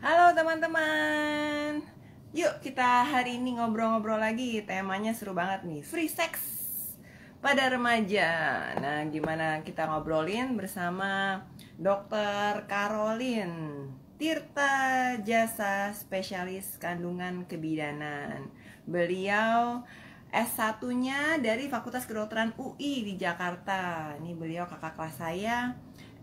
Halo teman-teman. Yuk kita hari ini ngobrol-ngobrol lagi. Temanya seru banget nih, free sex pada remaja. Nah, gimana kita ngobrolin bersama Dokter Caroline Tirta Jasa, spesialis kandungan kebidanan. Beliau S1-nya dari Fakultas Kedokteran UI di Jakarta. Ini beliau kakak kelas saya.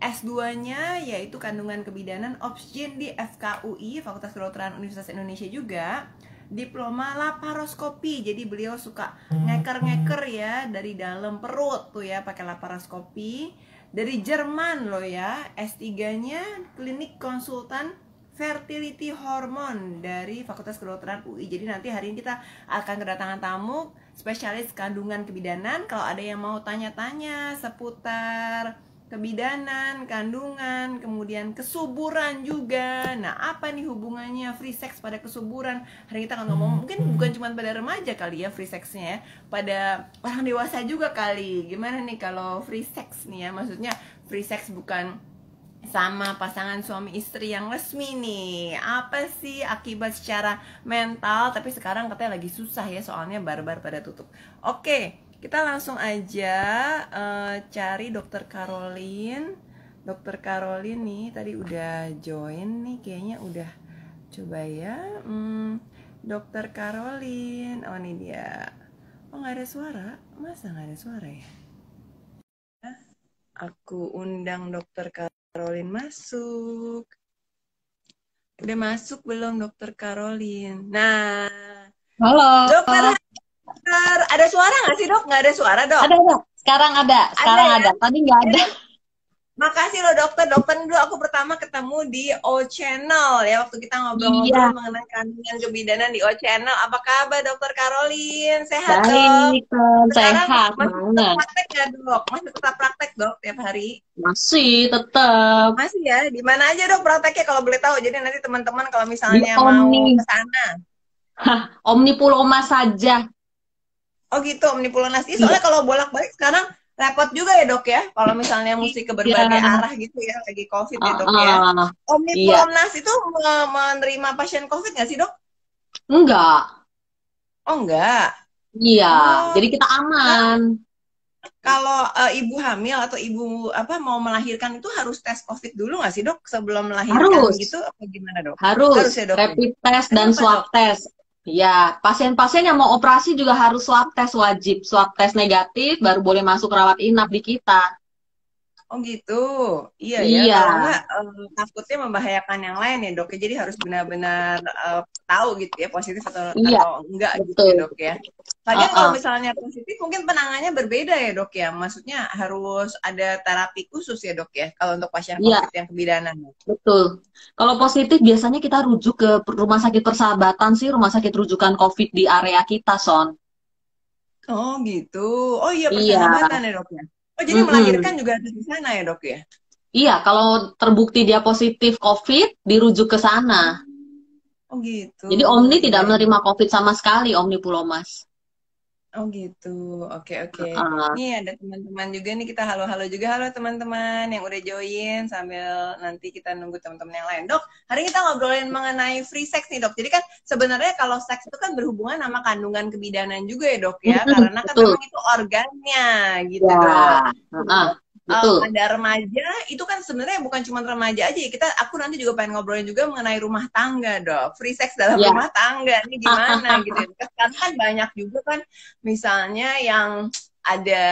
S2-nya yaitu kandungan kebidanan Obsgyn di FKUI, Fakultas Kedokteran Universitas Indonesia juga. Diploma laparoskopi. Jadi beliau suka ngeker-ngeker ya dari dalam perut tuh ya pakai laparoskopi. Dari Jerman loh ya. S3-nya klinik konsultan fertility hormone dari Fakultas Kedokteran UI. Jadi nanti hari ini kita akan kedatangan tamu spesialis kandungan kebidanan. Kalau ada yang mau tanya-tanya seputar kebidanan, kandungan, kemudian kesuburan juga. Nah, apa nih hubungannya free sex pada kesuburan? Hari kita akan ngomong, mungkin bukan cuma pada remaja kali ya free sexnya ya, pada orang dewasa juga kali. Gimana nih kalau free sex nih ya? Maksudnya free sex bukan sama pasangan suami istri yang resmi nih. Apa sih akibat secara mental? Tapi sekarang katanya lagi susah ya, soalnya bar-bar pada tutup. Oke, kita langsung aja cari Dokter Caroline. Dokter Caroline nih tadi udah join nih, kayaknya udah. Coba ya, Dokter Caroline. Oh ini dia. Oh nggak ada suara? Masa nggak ada suara ya? Aku undang Dokter Caroline masuk. Udah masuk belum Dokter Caroline? Nah, Halo. Dokter, ada suara nggak sih dok? Nggak ada suara dok? Ada. Sekarang ada. Ada Sekarang ya? ada. Tadi nggak ada. Makasih loh dokter. Dokter dulu aku pertama ketemu di O Channel ya. Waktu kita Iya, ngobrol-ngobrol mengenai kandungan kebidanan di O Channel. Apa kabar Dokter Caroline? Sehat dok? baik, Tom. Sekarang Sehat masih tetap banget. praktek nggak dok? Masih tetap praktek dok tiap hari? Masih tetap Masih ya? Di mana aja dok prakteknya kalau boleh tahu? Jadi nanti teman-teman kalau di misalnya mau Omni. ke sana. Omni Puloma saja. Oh gitu, Omnipolonasi. Iya. Soalnya kalau bolak-balik sekarang repot juga ya dok ya. Kalau misalnya mesti ke Iya. berbagai arah gitu ya, lagi COVID ya dok ya. Iya. Omnipolonasi itu menerima pasien COVID nggak sih dok? Enggak. Oh enggak. Iya. Oh, Jadi kita aman. kalau ibu hamil atau ibu apa mau melahirkan itu harus tes COVID dulu nggak sih dok sebelum melahirkan Harus. gitu? Apa gimana dok? Harus. Harus ya dok ya. Rapid test dan Kenapa swab dok? test. Ya, pasien-pasien yang mau operasi juga harus swab test wajib. Swab test negatif baru boleh masuk rawat inap di kita. Oh gitu, iya ya. Iya, Kalau enggak takutnya membahayakan yang lain ya dok. Jadi harus benar-benar tahu gitu ya positif iya, atau enggak gitu ya betul. dok ya. Lagian kalau Uh-uh. misalnya positif mungkin penanganannya berbeda ya dok ya. Maksudnya harus ada terapi khusus ya dok ya. Kalau untuk pasien Iya, COVID yang kebidanan. betul. Kalau positif biasanya kita rujuk ke rumah sakit persahabatan sih, rumah sakit rujukan COVID di area kita, Son. Oh gitu. Oh iya Iya, persahabatan ya dok ya. Oh jadi melahirkan mm-mm. juga ada di sana ya dok ya. Iya, kalau terbukti dia positif COVID, dirujuk ke sana. Oh gitu. Jadi Omni Iya tidak iya. menerima COVID sama sekali, Omni Pulomas. Oh gitu, oke oke. Uh-uh. Nih ada teman-teman juga nih kita halo-halo juga. Halo teman-teman yang udah join sambil nanti kita nunggu teman-teman yang lain. Dok, hari ini kita ngobrolin mengenai free sex nih dok. Jadi kan sebenarnya kalau seks itu kan berhubungan sama kandungan kebidanan juga ya dok ya. Mm-mm, Karena kan betul. memang itu organnya gitu Ya, dok. uh-uh, betul. Pada remaja itu kan sebenarnya bukan cuma remaja aja ya. Aku nanti juga pengen ngobrolin juga mengenai rumah tangga dok, free sex dalam Ya. rumah tangga ini gimana gitu ya. Karena kan banyak juga kan misalnya yang ada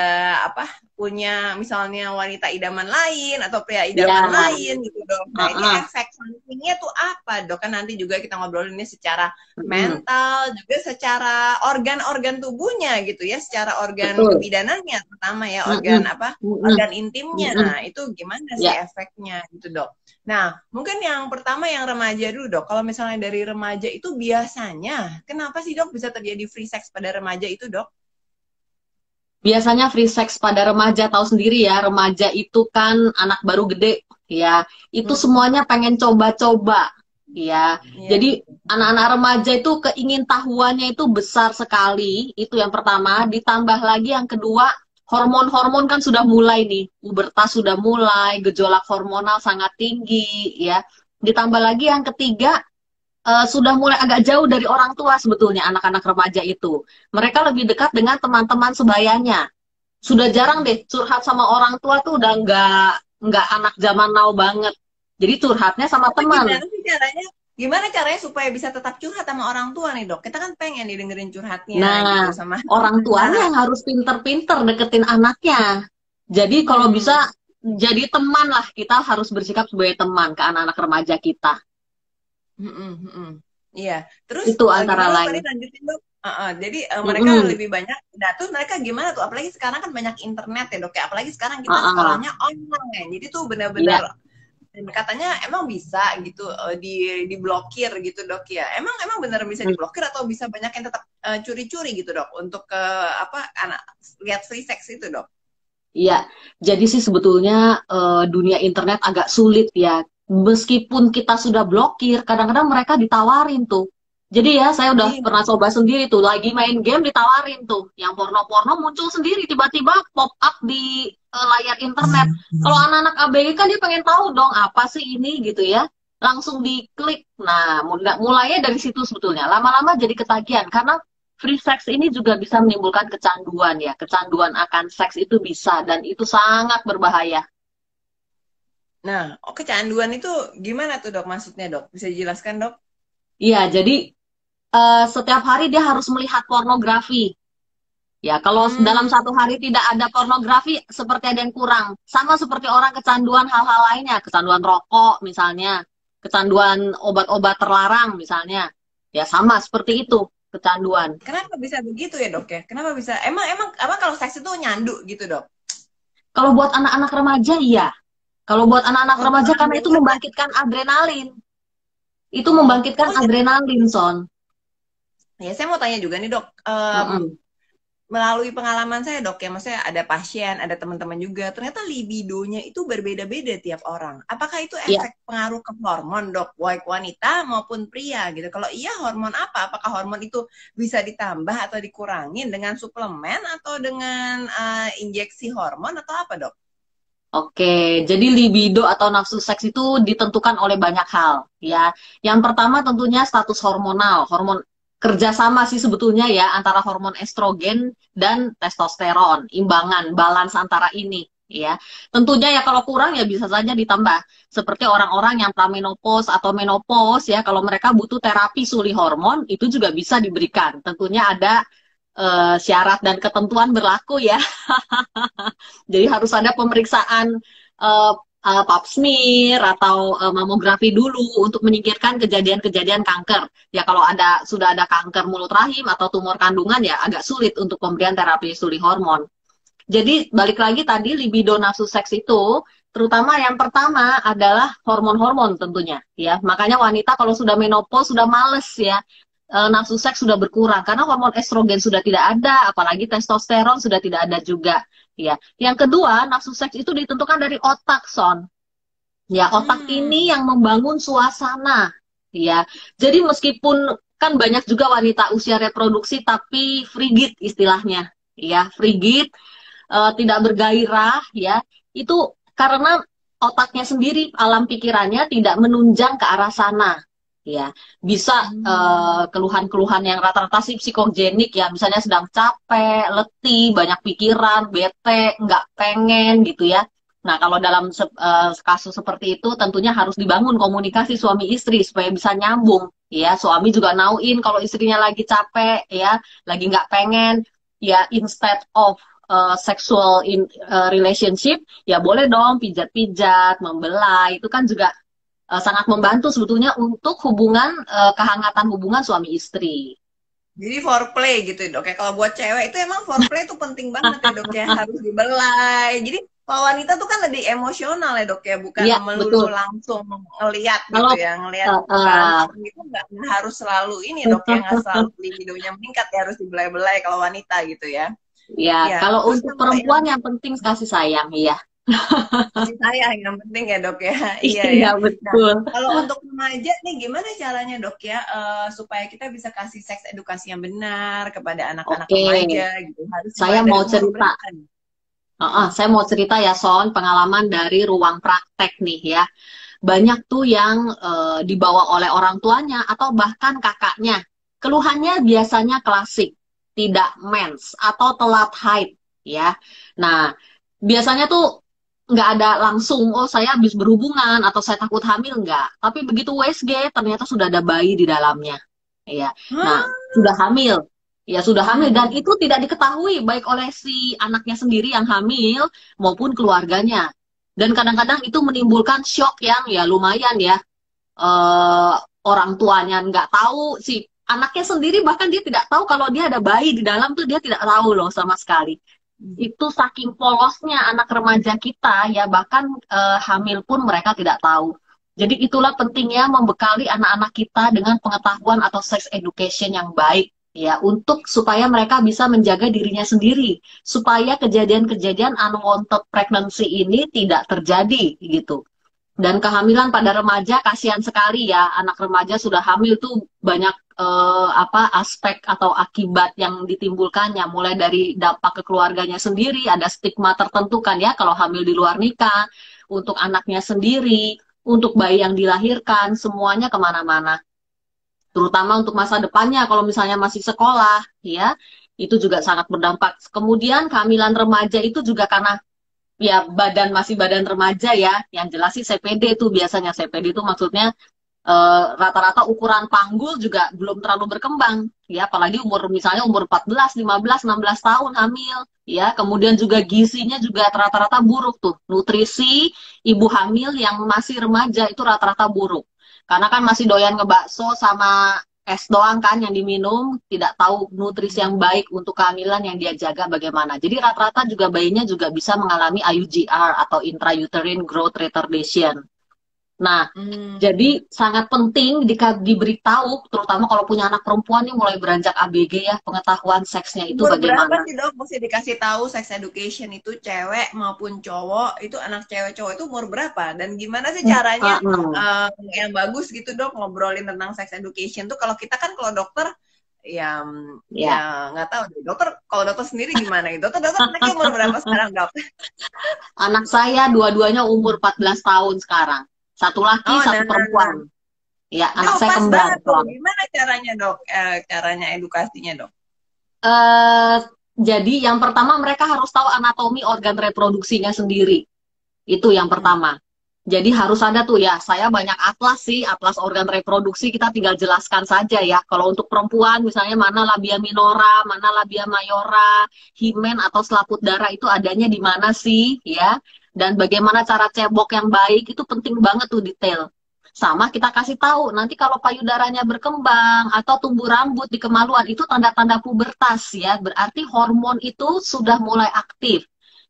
apa punya misalnya wanita idaman lain atau pria idaman Ya, lain gitu dok. Nah ini uh-uh. efek sampingnya tuh apa dok? Kan nanti juga kita ngobrolin ini secara Mm-mm, mental juga secara organ-organ tubuhnya gitu ya, secara organ betul. kebidanannya terutama ya organ Mm-mm, apa mm-mm, organ intimnya. mm-mm. Nah itu gimana sih Ya. efeknya gitu dok. Nah mungkin yang pertama yang remaja dulu dok. Kalau misalnya dari remaja itu biasanya kenapa sih dok bisa terjadi free sex pada remaja itu dok? Biasanya free sex pada remaja, tahu sendiri ya, remaja itu kan anak baru gede, ya. Itu Hmm, semuanya pengen coba-coba, ya. iya. Jadi anak-anak remaja itu keingintahuannya itu besar sekali, itu yang pertama. Ditambah lagi yang kedua, hormon-hormon kan sudah mulai nih, pubertas sudah mulai, gejolak hormonal sangat tinggi, ya. Ditambah lagi yang ketiga, sudah mulai agak jauh dari orang tua sebetulnya anak-anak remaja itu. Mereka lebih dekat dengan teman-teman sebayanya. Sudah jarang deh curhat sama orang tua tuh udah nggak anak zaman now banget. Jadi curhatnya sama Tapi teman. gimana sih caranya? Gimana caranya supaya bisa tetap curhat sama orang tua nih, Dok? Kita kan pengen didengerin curhatnya gitu Nah, sama orang tuanya anak. yang harus pinter-pinter deketin anaknya. Jadi kalau Hmm. bisa jadi teman lah, kita harus bersikap sebagai teman ke anak-anak remaja kita. Iya, terus Itu antara gimana dok lain. tadi lanjutin dok? Jadi mereka Mm-mm. lebih banyak, nah terus mereka gimana tuh? Apalagi sekarang kan banyak internet ya dok ya, apalagi sekarang kita Ah, sekolahnya online, jadi tuh benar-benar iya. katanya emang bisa gitu diblokir gitu dok ya. Emang emang benar bisa Hmm. diblokir atau bisa banyak yang tetap curi-curi gitu dok untuk ke apa anak lihat free sex itu dok? Iya, jadi sih sebetulnya dunia internet agak sulit ya. Meskipun kita sudah blokir, kadang-kadang mereka ditawarin tuh. Jadi ya, saya udah Iya. pernah coba sendiri tuh, lagi main game ditawarin tuh. Yang porno-porno muncul sendiri, tiba-tiba pop up di layar internet. Kalau anak-anak ABG kan dia pengen tahu dong, apa sih ini gitu ya. Langsung diklik. Nah, mulainya dari situ sebetulnya. Lama-lama jadi ketagihan, karena free sex ini juga bisa menimbulkan kecanduan ya. Kecanduan akan seks itu bisa dan itu sangat berbahaya. Nah, kecanduan itu gimana tuh dok? Maksudnya dok? Bisa dijelaskan dok? Iya, jadi setiap hari dia harus melihat pornografi. Ya, kalau dalam Hmm. satu hari tidak ada pornografi, seperti ada yang kurang. Sama seperti orang kecanduan hal-hal lainnya, kecanduan rokok misalnya, kecanduan obat-obat terlarang misalnya. Ya, sama seperti itu kecanduan. Kenapa bisa begitu ya dok ya? Kenapa bisa? Emang emang apa kalau seks itu nyandu gitu dok? Kalau buat anak-anak remaja, iya. Kalau buat anak-anak Untuk remaja, anak karena itu dewasa? membangkitkan adrenalin. Itu Oh, membangkitkan oh adrenalin, Son. ya saya mau tanya juga nih dok. Mm-mm. Melalui pengalaman saya dok ya, maksudnya ada pasien, ada teman-teman juga. Ternyata libidonya itu berbeda-beda tiap orang. Apakah itu Ya, efek pengaruh ke hormon dok, baik wanita maupun pria gitu? Kalau iya hormon apa? Apakah hormon itu bisa ditambah atau dikurangin dengan suplemen atau dengan injeksi hormon atau apa dok? oke. Jadi libido atau nafsu seks itu ditentukan oleh banyak hal, ya. Yang pertama tentunya status hormonal, hormon kerjasama sih sebetulnya ya antara hormon estrogen dan testosteron, imbangan, balance antara ini. Ya, tentunya ya kalau kurang ya bisa saja ditambah. Seperti orang-orang yang pramenopause atau menopause ya, kalau mereka butuh terapi suli hormon itu juga bisa diberikan. Tentunya ada syarat dan ketentuan berlaku ya. Jadi harus ada pemeriksaan uh, pap smear atau mamografi dulu untuk menyingkirkan kejadian-kejadian kanker. Ya kalau sudah ada kanker mulut rahim atau tumor kandungan ya agak sulit untuk pemberian terapi suli hormon. Jadi balik lagi tadi libido nafsu seks itu terutama yang pertama adalah hormon-hormon tentunya ya. Makanya wanita kalau sudah menopause sudah males ya, nafsu seks sudah berkurang karena hormon estrogen sudah tidak ada, apalagi testosteron sudah tidak ada juga ya. Yang kedua, nafsu seks itu ditentukan dari otak, Son. Ya, otak ini Hmm. yang membangun suasana ya. Jadi meskipun kan banyak juga wanita usia reproduksi tapi frigid istilahnya ya, frigid, tidak bergairah ya, itu karena otaknya sendiri, alam pikirannya tidak menunjang ke arah sana ya. Bisa Hmm. keluhan-keluhan yang rata-rata sih psikogenik ya, misalnya sedang capek, letih, banyak pikiran, bete, nggak pengen gitu ya. Nah, kalau dalam kasus seperti itu tentunya harus dibangun komunikasi suami istri supaya bisa nyambung ya. Suami juga nauin kalau istrinya lagi capek ya, lagi nggak pengen ya, instead of sexual relationship, ya boleh dong pijat-pijat, membelai, itu kan juga sangat membantu sebetulnya untuk kehangatan hubungan suami istri. Jadi foreplay gitu dok ya. Kalau buat cewek itu emang foreplay itu penting banget ya dok ya. Harus dibelai. Jadi kalau wanita tuh kan lebih emosional ya dok ya. Bukan Iya, melulu betul. langsung ngeliat gitu Kalau ya. Ngeliat uh, uh, berantem gitu nggak harus selalu ini dok ya. Nggak selalu libidonya meningkat ya. Harus dibelai-belai kalau wanita gitu ya. ya, Ya, kalau terus untuk kalau yang perempuan yang penting kasih sayang, iya. kasih sayang yang penting ya dok ya. Iya ya. Iya, Nah, betul. kalau untuk remaja nih gimana caranya dok ya supaya kita bisa kasih seks edukasi yang benar kepada anak-anak Oke, remaja gitu. Harus saya mulai dari mau umur cerita. berapa nih? Saya mau cerita ya, Son, pengalaman dari ruang praktek nih ya. banyak tuh yang dibawa oleh orang tuanya atau bahkan kakaknya. Keluhannya biasanya klasik, tidak mens atau telat haid, ya. Nah, biasanya tuh nggak ada langsung, oh saya habis berhubungan atau saya takut hamil, nggak. Tapi begitu USG, ternyata sudah ada bayi di dalamnya, ya. Nah, Hah? sudah hamil. Ya sudah hamil dan Hmm. itu tidak diketahui baik oleh si anaknya sendiri yang hamil maupun keluarganya. Dan kadang-kadang itu menimbulkan shock yang ya lumayan ya. eh, Orang tuanya nggak tahu, si anaknya sendiri bahkan dia tidak tahu kalau dia ada bayi di dalam tuh dia tidak tahu loh sama sekali. Itu saking polosnya anak remaja kita ya bahkan hamil pun mereka tidak tahu. Jadi itulah pentingnya membekali anak-anak kita dengan pengetahuan atau sex education yang baik ya untuk supaya mereka bisa menjaga dirinya sendiri supaya kejadian-kejadian unwanted pregnancy ini tidak terjadi gitu. Dan kehamilan pada remaja kasihan sekali ya, anak remaja sudah hamil tuh banyak aspek atau akibat yang ditimbulkannya, mulai dari dampak ke keluarganya sendiri, ada stigma tertentu kan ya kalau hamil di luar nikah, untuk anaknya sendiri, untuk bayi yang dilahirkan, semuanya kemana-mana. Terutama untuk masa depannya kalau misalnya masih sekolah, ya itu juga sangat berdampak. Kemudian kehamilan remaja itu juga karena ya badan masih badan remaja ya, yang jelas sih CPD itu biasanya CPD itu maksudnya rata-rata ukuran panggul juga belum terlalu berkembang ya, apalagi umur misalnya umur 14, 15, 16 tahun hamil ya, kemudian juga gizinya juga rata-rata buruk tuh, nutrisi ibu hamil yang masih remaja itu rata-rata buruk karena kan masih doyan ngebakso sama es doang kan yang diminum, tidak tahu nutrisi yang baik untuk kehamilan yang dia jaga bagaimana. Jadi rata-rata juga bayinya juga bisa mengalami IUGR atau intrauterine growth retardation. Nah, jadi Hmm. sangat penting diberitahu, terutama kalau punya anak perempuan nih mulai beranjak ABG ya, pengetahuan seksnya itu Umur berapa bagaimana. sih dok mesti dikasih tahu sex education itu cewek maupun cowok itu anak cewek cowok itu umur berapa dan gimana sih caranya eh, yang bagus gitu dok ngobrolin tentang sex education tuh kalau kita kan kalau dokter ya ya Ya, nggak tahu deh dokter kalau dokter sendiri gimana gitu dokter dokter anaknya umur berapa sekarang dok? anak saya dua-duanya umur 14 tahun sekarang. Satu laki, Oh satu nah, perempuan. Ya, anak oh saya pas kembar banget tuh soalnya. gimana caranya dok caranya edukasinya dok? eh jadi yang pertama mereka harus tahu anatomi organ reproduksinya sendiri. Itu yang Hmm. pertama. Jadi harus ada tuh ya, saya banyak atlas sih, atlas organ reproduksi, kita tinggal jelaskan saja ya. Kalau untuk perempuan misalnya mana labia minora, mana labia mayora, himen atau selaput darah itu adanya di mana sih ya. Dan bagaimana cara cebok yang baik itu penting banget tuh detail. Sama kita kasih tahu, nanti kalau payudaranya berkembang atau tumbuh rambut di kemaluan itu tanda-tanda pubertas ya, berarti hormon itu sudah mulai aktif.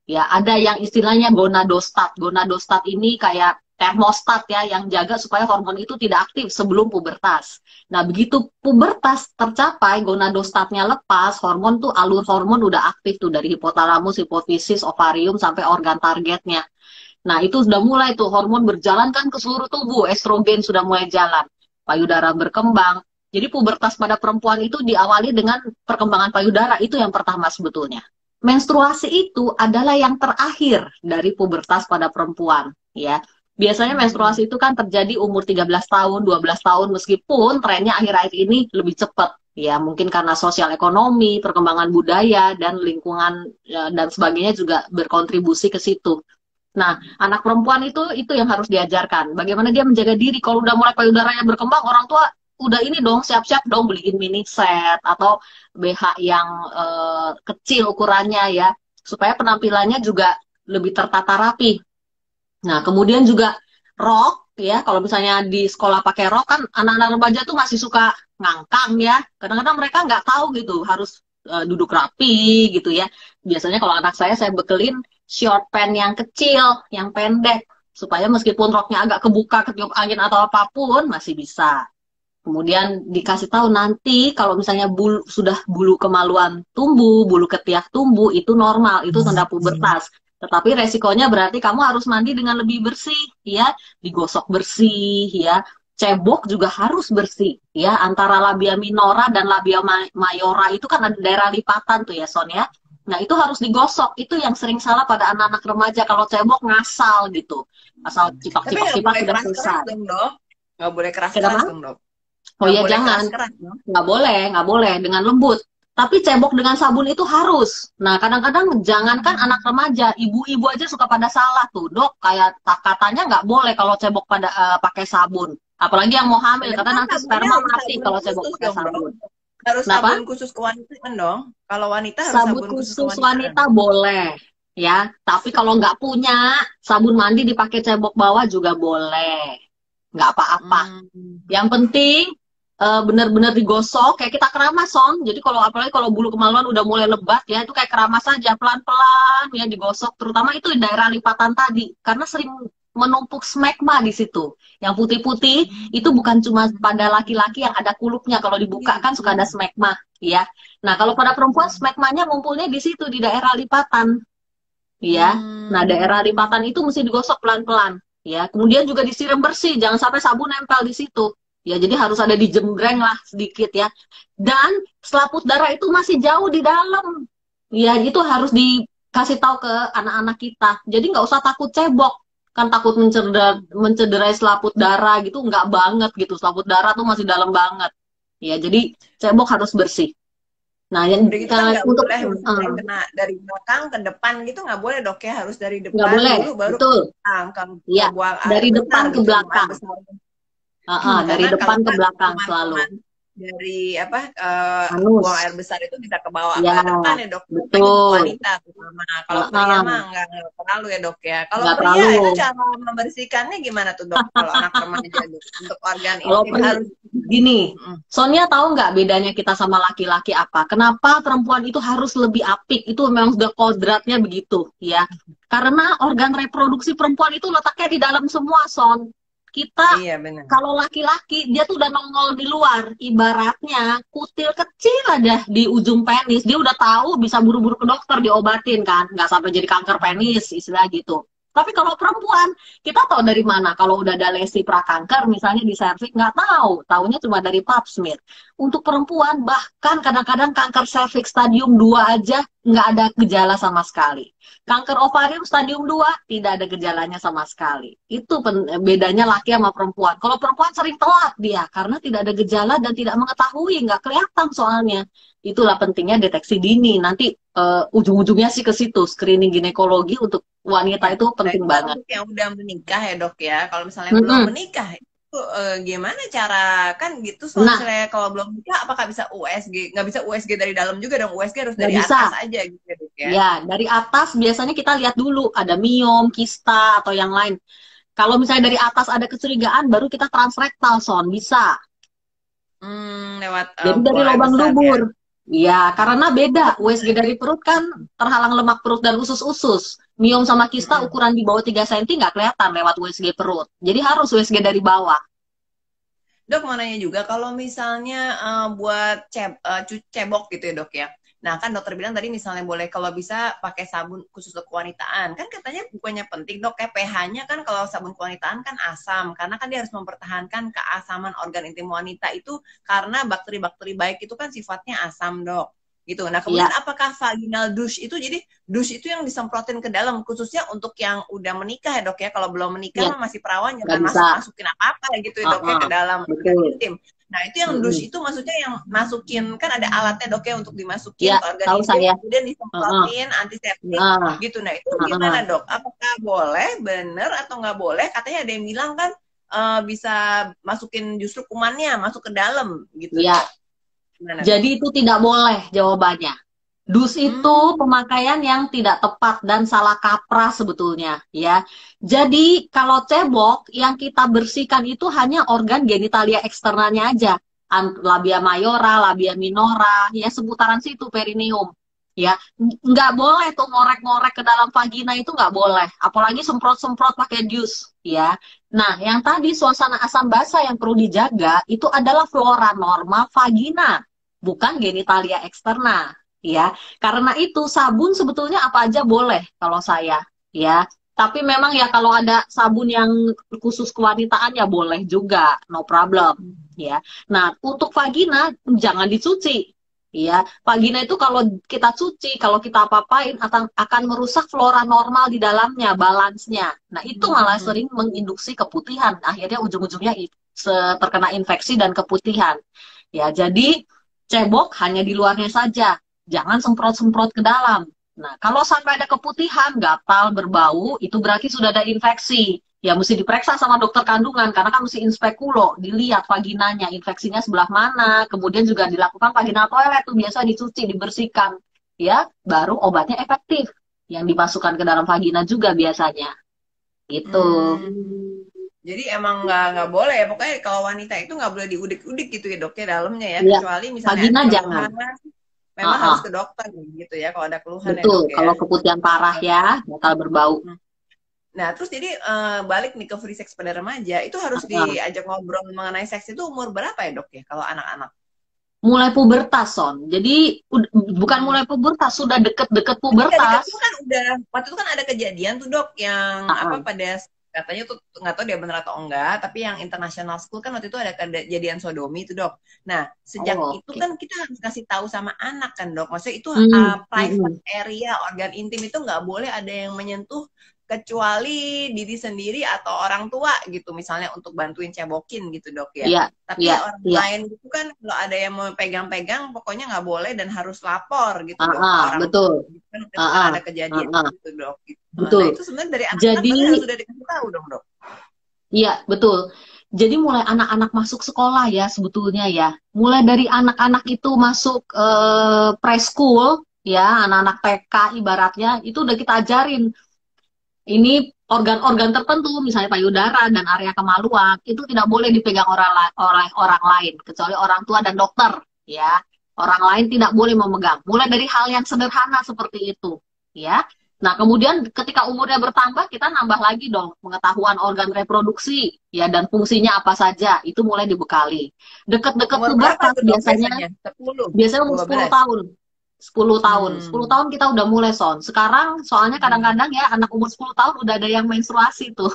Ya, ada yang istilahnya gonadostat. Gonadostat ini kayak termostat ya, yang jaga supaya hormon itu tidak aktif sebelum pubertas. Nah, begitu pubertas tercapai, gonadostatnya lepas, hormon tuh alur hormon udah aktif tuh dari hipotalamus, hipofisis, ovarium sampai organ targetnya. Nah, itu sudah mulai tuh hormon berjalan kan ke seluruh tubuh, estrogen sudah mulai jalan, payudara berkembang. Jadi pubertas pada perempuan itu diawali dengan perkembangan payudara, itu yang pertama sebetulnya. Menstruasi itu adalah yang terakhir dari pubertas pada perempuan, ya. Biasanya Hmm. menstruasi itu kan terjadi umur 13 tahun, 12 tahun, meskipun trennya akhir-akhir ini lebih cepat. Ya, mungkin karena sosial ekonomi, perkembangan budaya, dan lingkungan dan sebagainya juga berkontribusi ke situ. Nah, anak perempuan itu yang harus diajarkan. Bagaimana dia menjaga diri. Kalau udah mulai payudaranya berkembang, orang tua udah ini dong, siap-siap dong beliin mini set atau BH yang kecil ukurannya ya, supaya penampilannya juga lebih tertata rapi. Nah, kemudian juga rok ya, kalau misalnya di sekolah pakai rok kan anak-anak remaja tuh masih suka ngangkang ya. Kadang-kadang mereka nggak tahu gitu, harus duduk rapi gitu ya. Biasanya kalau anak saya bekelin short pant yang kecil, yang pendek, supaya meskipun roknya agak kebuka, ketiup angin atau apapun masih bisa. Kemudian dikasih tahu nanti kalau misalnya sudah bulu kemaluan tumbuh, bulu ketiak tumbuh, itu normal, itu tanda pubertas. Tetapi resikonya berarti kamu harus mandi dengan lebih bersih, ya, digosok bersih, ya, cebok juga harus bersih, ya, antara labia minora dan labia mayora itu kan ada daerah lipatan tuh ya, Son ya. Nah, itu harus digosok. Itu yang sering salah pada anak-anak remaja. Kalau cebok ngasal gitu. Asal Tapi nggak cipak-cipak-cipak boleh udah keras-keras selesai. dong, Dok. Nggak boleh keras-keras Kenapa? dong, Dok. Oh Nggak ya boleh jangan. keras-keras dong. Nggak boleh. Dengan lembut. Tapi cebok dengan sabun itu harus. Nah, kadang-kadang jangankan anak remaja, ibu-ibu aja suka pada salah tuh, dok. Kayak katanya nggak boleh kalau cebok pada pakai sabun. Apalagi yang mau hamil, Padahal karena kan nanti sabunnya sperma harus mati sabun kalau cebok khusus pakai dong, Dok. sabun. Harus Kenapa? sabun khusus kewanitaan dong. Kalau wanita harus Sabun sabun khusus khusus kewanitaan. wanita boleh, ya. Tapi kalau nggak punya sabun mandi dipakai cebok bawah juga boleh, nggak apa-apa. Hmm. Yang penting benar-benar digosok kayak kita keramas, Son. Jadi kalau apalagi kalau bulu kemaluan udah mulai lebat ya, itu kayak keramas saja pelan-pelan ya digosok, terutama itu di daerah lipatan tadi karena sering menumpuk smegma di situ. Yang putih-putih itu bukan cuma pada laki-laki yang ada kulupnya, kalau dibuka kan suka ada smegma, ya. Nah, kalau pada perempuan smegmanya ngumpulnya di situ di daerah lipatan, ya. Nah, daerah Hmm. lipatan itu mesti digosok pelan-pelan, ya. Kemudian juga disiram bersih, jangan sampai sabun nempel di situ. Ya, jadi harus ada dijembreng lah sedikit ya. Dan selaput darah itu masih jauh di dalam. Ya, itu harus dikasih tahu ke anak-anak kita. Jadi nggak usah takut cebok. Kan takut mencederai selaput darah gitu, nggak banget gitu. Selaput darah tuh masih dalam banget. Ya, jadi cebok harus bersih. Nah, yang Udah gitu kan nggak untuk boleh misalnya kena dari belakang ke depan gitu nggak boleh, Dok, ya. Harus dari nggak depan boleh, dulu baru ke betul. belakang. Kalau Ya, buang air dari besar depan ke gitu, buang air belakang. besar. Dari Karena kalau depan ke nggak belakang selalu. kuman-kuman dari buang Anus. air besar itu bisa ke bawah ke Ya, depan ya, Dok. Apalagi untuk betul. wanita terutama. Kalau pria Heeh, mah nggak terlalu ya, Dok, ya. Kalau nggak pria terlalu. itu cara membersihkannya gimana tuh, Dok? Kalau anak remaja, Dok, untuk organ Kalau intim harus gini, mm, Sonia tahu nggak bedanya kita sama laki-laki apa? Kenapa perempuan itu harus lebih apik? Itu memang sudah kodratnya begitu, ya. Karena organ reproduksi perempuan itu letaknya di dalam semua, Son. Kita iya benar. kalau laki-laki dia tuh udah nongol di luar, ibaratnya kutil kecil aja di ujung penis, dia udah tahu bisa buru-buru ke dokter diobatin kan, nggak sampai jadi kanker penis istilah gitu. Tapi kalau perempuan, kita tahu dari mana? Kalau udah ada lesi prakanker, misalnya di serviks, nggak tahu. Taunya cuma dari pap smear. Untuk perempuan, bahkan kadang-kadang kanker serviks stadium 2 aja nggak ada gejala sama sekali. Kanker ovarium stadium 2 tidak ada gejalanya sama sekali. Itu bedanya laki sama perempuan. Kalau perempuan sering telat dia, karena tidak ada gejala dan tidak mengetahui, nggak kelihatan soalnya. Itulah pentingnya deteksi dini. Nanti ujung-ujungnya sih ke situ, screening ginekologi untuk wanita Ya. itu Nah, penting itu kan banget. untuk yang udah menikah ya, Dok, ya. Kalau misalnya belum Mm-mm. menikah itu gimana cara kan gitu, soal Nah, misalnya kalau belum menikah apakah bisa USG? Nggak bisa USG dari dalam juga dong. USG harus nggak dari bisa. atas aja gitu ya, Dok, ya. Ya, dari atas biasanya kita lihat dulu ada miom, kista, atau yang lain. Kalau misalnya dari atas ada kecurigaan, baru kita transrektal, Son. Bisa. Lewat Jadi dari buang air lubang besar ya. dubur. Ya, karena beda. Untuk USG dari perut kan terhalang lemak perut dan usus-usus. Miom sama kista mm-mm. ukuran di bawah 3 cm nggak kelihatan lewat USG perut. Jadi harus USG dari bawah. Dok, mau nanya juga kalau misalnya buat cebok gitu ya, Dok, ya. Nah, kan dokter bilang tadi misalnya boleh kalau bisa pakai sabun khusus untuk kewanitaan. Kan katanya bukannya penting, Dok, kayak pH-nya kan kalau sabun kewanitaan kan asam. Karena kan dia harus mempertahankan keasaman organ intim wanita itu karena bakteri-bakteri baik itu kan sifatnya asam, Dok. Gitu. Nah, kemudian Ya, apakah vaginal douche itu jadi douche itu yang disemprotin ke dalam khususnya untuk yang udah menikah ya, Dok, ya. Kalau belum menikah ya, mah masih perawan nggak jangan bisa. masukin apa-apa gitu ya, Dok, ya, ke dalam organ Betul. intim. Nah, itu yang douche Mm-mm. itu maksudnya yang masukin kan ada alatnya, Dok, ya, untuk dimasukin Ya, ke organ tahu intim saya. kemudian Heeh. disemprotin antiseptik Nah, gitu. Nah, itu heeh. gimana, Dok? Apakah boleh bener atau nggak boleh? Katanya ada yang bilang kan bisa masukin justru kumannya masuk ke dalam gitu, Ya, Dok. Gimana, Dok? jadi itu tidak boleh jawabannya. Dus itu Hmm. pemakaian yang tidak tepat dan salah kaprah sebetulnya, ya. Jadi kalau cebok yang kita bersihkan itu hanya organ genitalia eksternalnya aja, labia mayora, labia minora, ya seputaran situ perineum, ya. Nggak boleh tuh ngorek-ngorek ke dalam vagina itu nggak boleh, apalagi semprot-semprot pakai dus, ya. Nah, yang tadi suasana asam basa yang perlu dijaga itu adalah flora normal vagina, bukan genitalia eksterna, ya. Karena itu sabun sebetulnya apa aja boleh kalau saya, ya. Tapi memang ya kalau ada sabun yang khusus kewanitaan ya boleh juga, no problem, ya. Nah, untuk vagina jangan dicuci. Iya, vagina itu kalau kita cuci, kalau kita apa-apain akan merusak flora normal di dalamnya, balansnya. Nah, itu malah Hmm. sering menginduksi keputihan. Akhirnya ujung-ujungnya terkena infeksi dan keputihan. Ya, jadi cebok hanya di luarnya saja. Jangan semprot-semprot ke dalam. Nah, kalau sampai ada keputihan, gatal, berbau, itu berarti sudah ada infeksi. Ya, mesti diperiksa sama dokter kandungan, karena kan mesti inspekulo, dilihat vaginanya, infeksinya sebelah mana, kemudian juga dilakukan vaginal toilet, tuh biasa dicuci, dibersihkan. Ya, baru obatnya efektif, yang dimasukkan ke dalam vagina juga biasanya. Gitu. Hmm. Jadi emang nggak boleh ya, pokoknya kalau wanita itu nggak boleh diudik-udik gitu ya dok ya dalamnya ya, Ya, kecuali misalnya ada vagina jangan. keluhan, memang Ah, harus ah. ke dokter gitu ya kalau ada keluhan ya Betul, dok ya. kalau keputihan parah ya, bakal berbau. Hmm. Nah terus jadi balik nih ke free sex pada remaja, itu harus Ah, ah. diajak ngobrol mengenai seks itu umur berapa ya dok ya kalau anak-anak? Mulai pubertas, Son. Jadi, bukan Hmm. mulai pubertas, sudah deket-deket Tapi ketika pubertas. itu kan udah waktu itu kan ada kejadian tuh dok yang Ah, apa ah. pada katanya tuh nggak tahu dia benar atau enggak, tapi yang international school kan waktu itu ada kejadian sodomi tuh dok. Nah sejak Oh, itu oke. kan kita harus kasih tahu sama anak kan dok, maksudnya itu Hmm, private hmm. area organ intim itu nggak boleh ada yang menyentuh kecuali diri sendiri atau orang tua gitu misalnya untuk bantuin cebokin gitu dok ya. Iya, Tapi iya, orang iya. lain itu kan kalau ada yang mau pegang-pegang pokoknya nggak boleh dan harus lapor gitu Ah, dok ke ah, orang tua. betul. Gitu kan waktu Ah, itu kan ah, ada ah, kejadian ah. gitu dok. Gitu. Nah Betul. itu sebenarnya dari anak-anak Jadi, berarti harus sudah dikasih tahu dong dok. iya, betul. Jadi mulai anak-anak masuk sekolah ya sebetulnya ya. Mulai dari anak-anak itu masuk preschool ya, anak-anak TK ibaratnya itu udah kita ajarin. Ini organ-organ tertentu, misalnya payudara dan area kemaluan, itu tidak boleh dipegang oleh orang lain, kecuali orang tua dan dokter, ya. Orang lain tidak boleh memegang. Mulai dari hal yang sederhana seperti itu, ya. Nah, kemudian ketika umurnya bertambah, kita nambah lagi dong pengetahuan organ reproduksi, ya, dan fungsinya apa saja, itu mulai dibekali. Dekat-dekat Umur berapa pubertas tuh dok biasanya biasanya? 10, Biasanya umur 10 12. tahun. 10 tahun. 10 Hmm. tahun kita udah mulai, Son. Sekarang soalnya Hmm. kadang-kadang ya anak umur 10 tahun udah ada yang menstruasi tuh.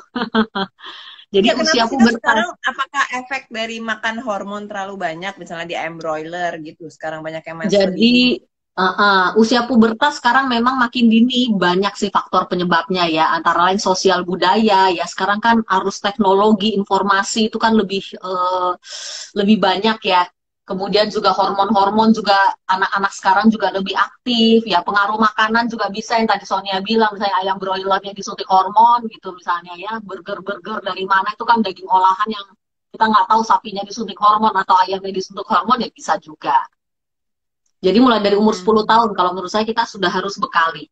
Jadi Ya, usia kenapa sih dok pubertas. sekarang? Apakah efek dari makan hormon terlalu banyak, misalnya di ayam broiler gitu? Sekarang banyak yang menstruasi dini. Jadi usia pubertas sekarang memang makin dini, banyak sih faktor penyebabnya ya, antara lain sosial budaya ya. Sekarang kan arus teknologi informasi itu kan lebih banyak ya. Kemudian juga hormon-hormon juga anak-anak sekarang juga lebih aktif ya. Pengaruh makanan juga bisa yang tadi Sonia bilang, misalnya ayam broilernya disuntik hormon gitu misalnya ya. Burger-burger dari mana itu kan daging olahan yang kita nggak tahu sapinya disuntik hormon atau ayamnya disuntik hormon ya bisa juga. Jadi mulai dari umur 10 Hmm. tahun, kalau menurut saya kita sudah harus bekali.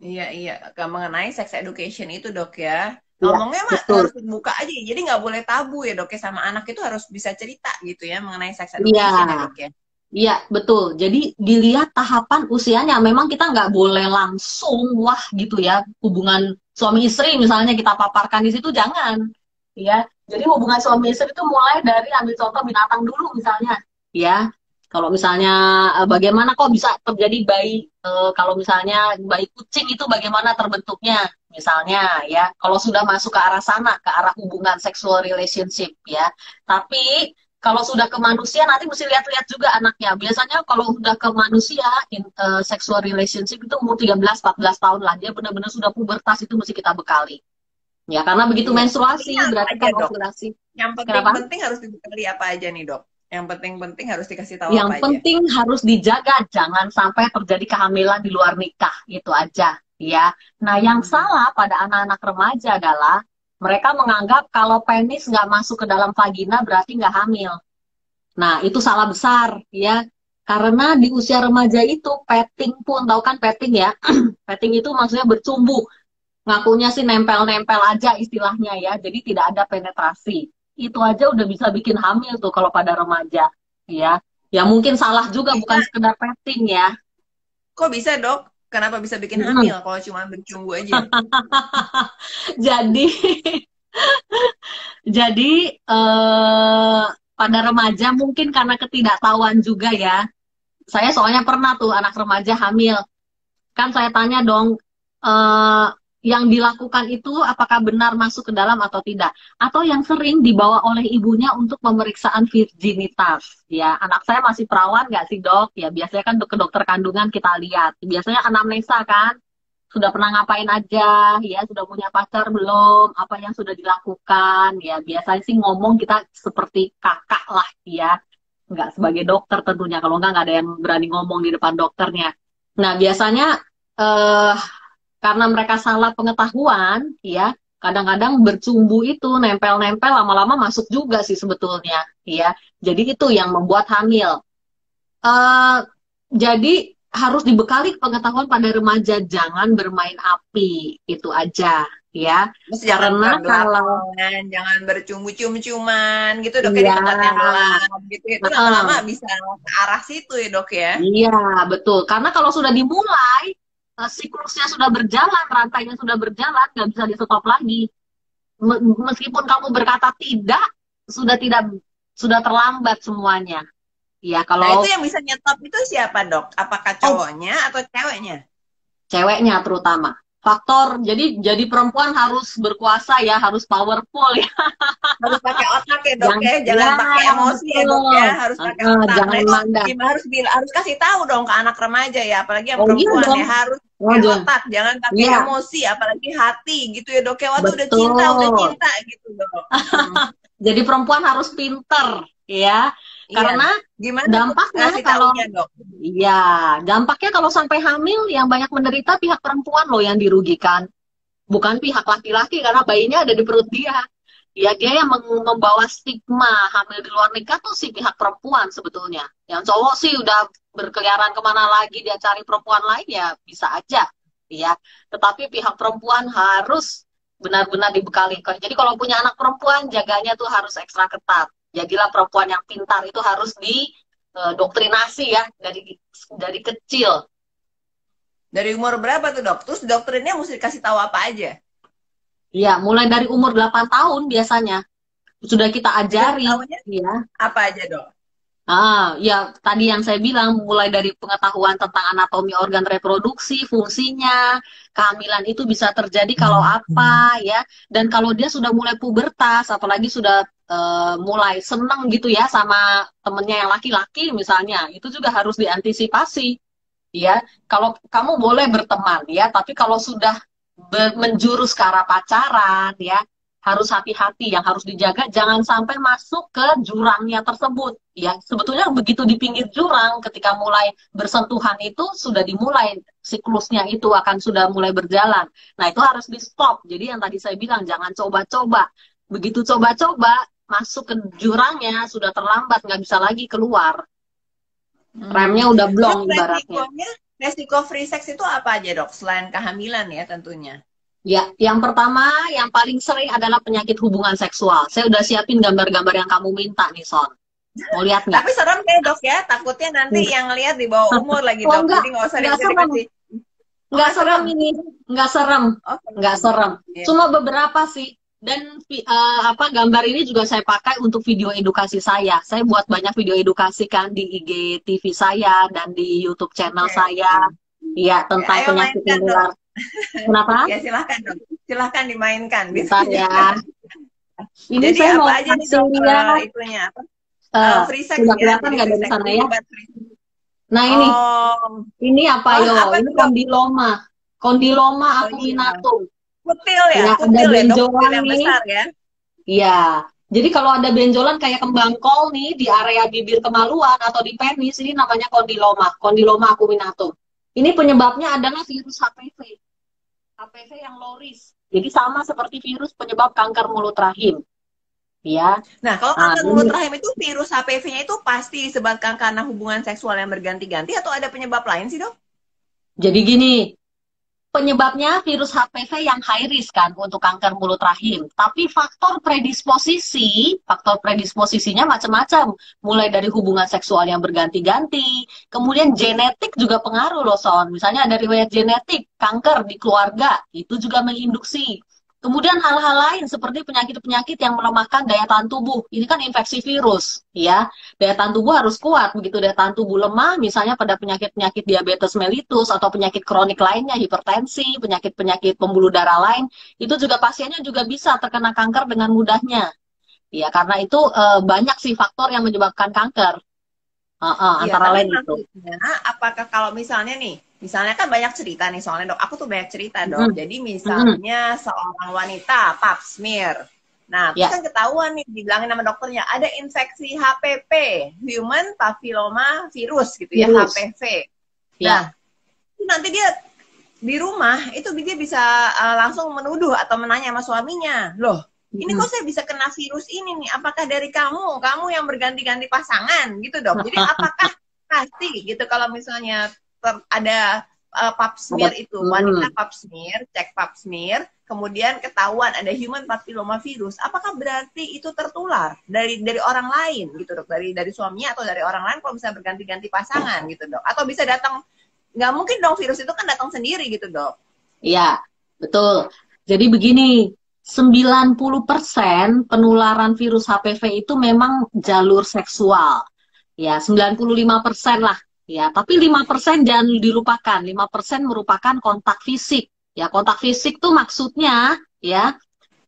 Iya, iya. Mengenai sex education itu dok ya. Iya, Ngomongnya mah betul. harus dibuka aja. Jadi nggak boleh tabu ya dok ya. Sama anak itu harus bisa cerita gitu ya mengenai sex Iya, education ya dok ya. iya, betul. Jadi dilihat tahapan usianya. Memang kita nggak boleh langsung, wah gitu ya, hubungan suami istri misalnya kita paparkan di situ, jangan. Ya, jadi hubungan suami istri itu mulai dari ambil contoh binatang dulu misalnya. Ya, kalau misalnya bagaimana kok bisa terjadi bayi, kalau misalnya bayi kucing itu bagaimana terbentuknya. Misalnya ya, kalau sudah masuk ke arah sana, ke arah hubungan sexual relationship ya. Tapi kalau sudah ke manusia nanti mesti lihat-lihat juga anaknya. Biasanya kalau sudah ke manusia sexual relationship itu umur 13-14 tahun lah. Dia benar-benar sudah pubertas itu mesti kita bekali. Ya, karena begitu Iya. Pentingnya menstruasi apa berarti aja kan dok? ovulasi. Yang Kenapa? penting-penting harus dibekali apa aja nih dok? Yang penting-penting harus dikasih tahu Yang apa aja? penting harus dijaga, jangan sampai terjadi kehamilan di luar nikah. Itu aja, ya. Nah, yang Hmm. salah pada anak-anak remaja adalah mereka menganggap kalau penis nggak masuk ke dalam vagina berarti nggak hamil. Nah, itu salah besar, ya. Karena di usia remaja itu petting pun, tahu kan petting ya? Petting itu maksudnya bercumbu. Ngakunya sih nempel-nempel aja istilahnya ya. Jadi tidak ada penetrasi. Itu aja udah bisa bikin hamil tuh kalau pada remaja, ya. Ya mungkin salah juga bukan Bisa. sekedar petting ya. Kok bisa dok? Kenapa bisa bikin Mm-mm. hamil kalau cuma bercumbu aja? Jadi jadi pada remaja mungkin karena ketidaktahuan juga ya. Saya soalnya pernah tuh anak remaja hamil. Kan saya tanya dong, yang dilakukan itu apakah benar masuk ke dalam atau tidak, atau yang sering dibawa oleh ibunya untuk pemeriksaan virginitas. Ya, anak saya masih perawan nggak sih dok? Ya, biasanya kan ke dokter kandungan kita lihat. Biasanya anamnesa kan, sudah pernah ngapain aja, ya, sudah punya pacar belum, apa yang sudah dilakukan. Ya, biasanya sih ngomong kita seperti kakak lah, ya, nggak sebagai dokter tentunya. Kalau nggak ada yang berani ngomong di depan dokternya. Nah, biasanya eh, karena mereka salah pengetahuan, ya, kadang-kadang bercumbu itu nempel-nempel lama-lama masuk juga sih sebetulnya, ya. Jadi itu yang membuat hamil. Eh, jadi harus dibekali pengetahuan pada remaja, jangan bermain api, itu aja, ya. Terus jangan Karena kalau belak-belakan, jangan bercumbu-cium-ciuman gitu dok ya di iya, tempat yang gelap gitu. Itu lama-lama heeh, bisa ke arah situ ya dok ya. iya, betul. Karena kalau sudah dimulai, siklusnya sudah berjalan, rantainya sudah berjalan, nggak bisa di stop lagi. Meskipun kamu berkata tidak, sudah tidak sudah terlambat semuanya. Ya, Nah itu kalau yang bisa nyetop itu siapa dok? Apakah oh, cowoknya atau ceweknya? ceweknya terutama. Faktor jadi perempuan harus berkuasa ya, harus powerful ya. Harus pakai otak ya dok ya, jangan Ya, pakai emosi ya dok betul. ya, harus pakai otak. Nah Jangan itu mandang. gimana harus harus kasih tahu dong ke anak remaja ya, apalagi yang Oh iya perempuan dong. ya harus Oh, pakai jangan. otak, jangan pakai Iya, emosi, apalagi hati gitu ya dok ya. Waktu udah betul. cinta gitu dok. Hmm. Jadi perempuan harus pinter ya. Iya, Karena gimana tuh dampaknya ngasih kalau taunya dok? iya, dampaknya kalau sampai hamil yang banyak menderita pihak perempuan loh yang dirugikan. Bukan pihak laki-laki karena bayinya ada di perut dia. Ya dia yang membawa stigma hamil di luar nikah tuh si pihak perempuan sebetulnya. Yang cowok sih udah berkeliaran kemana lagi dia cari perempuan lain ya bisa aja. Ya, tetapi pihak perempuan harus benar-benar dibekali. Jadi kalau punya anak perempuan jaganya tuh harus ekstra ketat. Jadilah perempuan yang pintar itu harus didoktrinasi ya dari kecil. Dari umur berapa tuh dok? Terus doktrinnya mesti dikasih tahu apa aja? Ya, mulai dari umur 8 tahun biasanya sudah kita Dikasih ajari tahunya ya. apa aja dok? Ya tadi yang saya bilang mulai dari pengetahuan tentang anatomi organ reproduksi, fungsinya, kehamilan itu bisa terjadi kalau apa ya, dan kalau dia sudah mulai pubertas, apalagi sudah mulai seneng gitu ya sama temennya yang laki-laki misalnya, itu juga harus diantisipasi ya. Kalau kamu boleh berteman ya, tapi kalau sudah menjurus ke arah pacaran ya, harus hati-hati. Yang harus dijaga jangan sampai masuk ke jurangnya tersebut ya. Sebetulnya begitu di pinggir jurang ketika mulai bersentuhan itu sudah dimulai siklusnya itu akan sudah mulai berjalan. Nah, itu harus di stop. Jadi yang tadi saya bilang jangan coba-coba. Begitu coba-coba masuk ke jurangnya sudah terlambat, nggak bisa lagi keluar. Hmm. Remnya udah blong Terus ibaratnya. resiko free sex itu apa aja dok? Selain kehamilan ya tentunya. Ya, yang pertama, yang paling sering adalah penyakit hubungan seksual. Saya udah siapin gambar-gambar yang kamu minta nih, Son. Mau lihat nggak? Tapi serem kayak dok ya, takutnya nanti yang lihat di bawah umur lagi Oh, dok. Jadi nggak usah enggak dikasih serem. dikasih. Oh Enggak nggak serem serem. ini. Enggak serem. Oh Enggak serem. serem. Iya. Cuma beberapa sih. Dan apa gambar ini juga saya pakai untuk video edukasi saya. Saya buat banyak video edukasi kan di IG TV saya dan di YouTube channel Oke. saya. Ya, Ya, tentang ayo penyakit mainkan dok. menular. Kenapa? Ya silahkan dok. Silahkan dimainkan Bentar videonya. ya. Ini Jadi saya apa mau aja nih kasih dok lihat. itunya apa? eh, Free sex Sudah ya, kelihatan jadi nggak free dari sex. sana Jadi ya? obat free sex. Nah Oh, ini apa oh yo? apa Ini tuh dok? kondiloma. Kondiloma Oh iya. acuminatum. Ya, ada Kutil ya dok, kutil benjolan yang nih. besar ya. Ya, jadi kalau ada benjolan kayak kembang kol nih di area bibir kemaluan atau di penis, ini namanya kondiloma, kondiloma acuminatum. Ini penyebabnya adalah virus HPV, HPV yang low risk. Jadi sama seperti virus penyebab kanker mulut rahim, ya. Nah, kalau Nah, kanker mulut ini rahim itu virus HPV-nya itu pasti disebabkan karena hubungan seksual yang berganti-ganti atau ada penyebab lain sih dok? jadi gini, penyebabnya virus HPV yang high risk kan untuk kanker mulut rahim. Tapi faktor predisposisinya macam-macam. Mulai dari hubungan seksual yang berganti-ganti, kemudian genetik juga pengaruh loh Son. Misalnya ada riwayat genetik kanker di keluarga, itu juga menginduksi. Kemudian hal-hal lain seperti penyakit-penyakit yang melemahkan daya tahan tubuh. Ini kan infeksi virus, ya. Daya tahan tubuh harus kuat. Begitu daya tahan tubuh lemah, misalnya pada penyakit-penyakit diabetes mellitus atau penyakit kronik lainnya, hipertensi, penyakit-penyakit pembuluh darah lain, itu juga pasiennya juga bisa terkena kanker dengan mudahnya. Ya, karena itu banyak sih faktor yang menyebabkan kanker. Iya, Antara tapi lain itu. maksudnya apakah kalau misalnya nih, misalnya kan banyak cerita nih soalnya dok, aku tuh banyak cerita dok. Mm-mm. Jadi Mm-mm. misalnya seorang wanita pap smear, nah terus Ya, kan ketahuan nih dibilangin sama dokternya ada infeksi HPV, Human Papilloma Virus gitu ya, virus. HPV. Nah, Ya. itu nanti dia di rumah itu dia bisa langsung menuduh atau menanya sama suaminya, loh ini kok Mm-mm. saya bisa kena virus ini nih, apakah dari kamu yang berganti-ganti pasangan gitu dok. Jadi apakah pasti gitu kalau misalnya ada pap Ada. smear itu, wanita Mm. pap smear, cek pap smear, kemudian ketahuan ada human papilloma virus, apakah berarti itu tertular dari orang lain gitu dok, dari suaminya atau dari orang lain kalau bisa berganti-ganti pasangan gitu dok, atau bisa datang, nggak mungkin dong virus itu kan datang sendiri gitu dok. Ya, betul. Jadi begini, 90% penularan virus HPV itu memang jalur seksual. Ya, 95% lah. Ya, tapi 5% jangan dilupakan. 5% merupakan kontak fisik. Ya, kontak fisik tuh maksudnya ya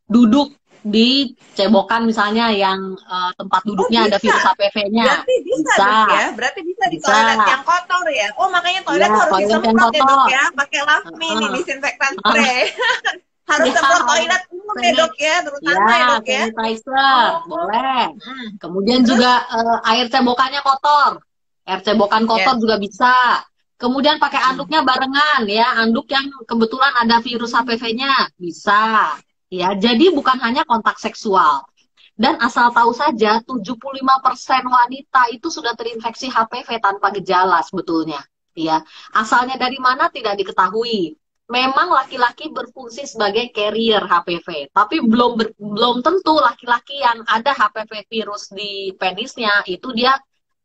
duduk di cebokan misalnya yang tempat Oh duduknya ada bisa, virus HPV-nya. berarti bisa Bisa, dok ya, berarti bisa di bisa. toilet yang kotor ya. Oh makanya Ya, toilet tuh harus toilet yang disemprot ya dok kotor. ya, pakai lavmin nih Heeh. disinfektan spray. Harus Ya, semprot toilet umum ya sanit- dok ya, ya, terutama ya dok ya. sanitizer, Oh, boleh. mm. Kemudian Terus juga air cebokannya kotor. Air cebokan kotor ya, juga bisa. Kemudian pakai mm. anduknya barengan ya, anduk yang kebetulan ada virus HPV-nya bisa. Ya, jadi bukan hanya kontak seksual. Dan asal tahu saja 75% wanita itu sudah terinfeksi HPV tanpa gejala sebetulnya. Ya, asalnya dari mana tidak diketahui. Memang laki-laki berfungsi sebagai carrier HPV, tapi belum tentu laki-laki yang ada HPV virus di penisnya itu dia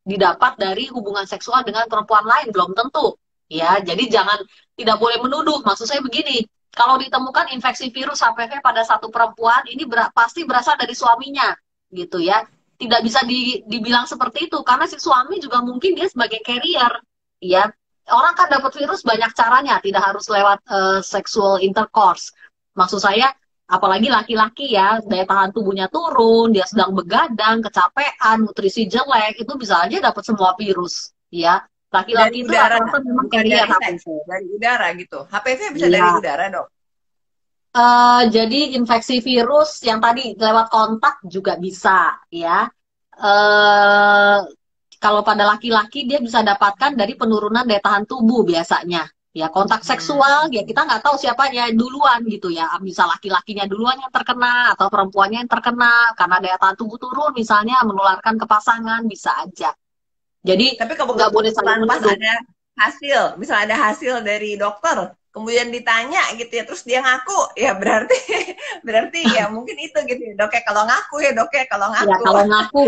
didapat dari hubungan seksual dengan perempuan lain, belum tentu. Ya, jadi jangan tidak boleh menuduh. Maksud saya begini, kalau ditemukan infeksi virus HPV pada satu perempuan, ini pasti berasal dari suaminya, gitu ya. Tidak bisa dibilang seperti itu karena si suami juga mungkin dia sebagai carrier, ya. Orang kan dapat virus banyak caranya, tidak harus lewat sexual intercourse. Maksud saya, apalagi laki-laki ya, daya tahan tubuhnya turun, dia sedang begadang, kecapean, nutrisi jelek, itu bisa aja dapat semua virus, ya. dari Laki-laki itu udara, rata-rata memang bukan carrier dari seks, HPV. dari udara gitu. HPV bisa dari Iya. udara dok. Jadi infeksi virus yang tadi lewat kontak juga bisa, ya. Eh, Kalau pada laki-laki dia bisa dapatkan dari penurunan daya tahan tubuh biasanya. Ya kontak seksual, ya Hmm. kita nggak tahu siapanya duluan gitu ya. Bisa laki-lakinya duluan yang terkena atau perempuannya yang terkena karena daya tahan tubuh turun, misalnya menularkan ke pasangan bisa aja. Jadi Tapi kalau nggak boleh saling kebetulan pas menuduh. ada hasil, misalnya ada hasil dari dokter, kemudian ditanya gitu ya, terus dia ngaku, ya berarti berarti ya mungkin itu gitu ya, dok ya kalau ngaku ya dok ya kalau Ya ngaku. kalau ngaku,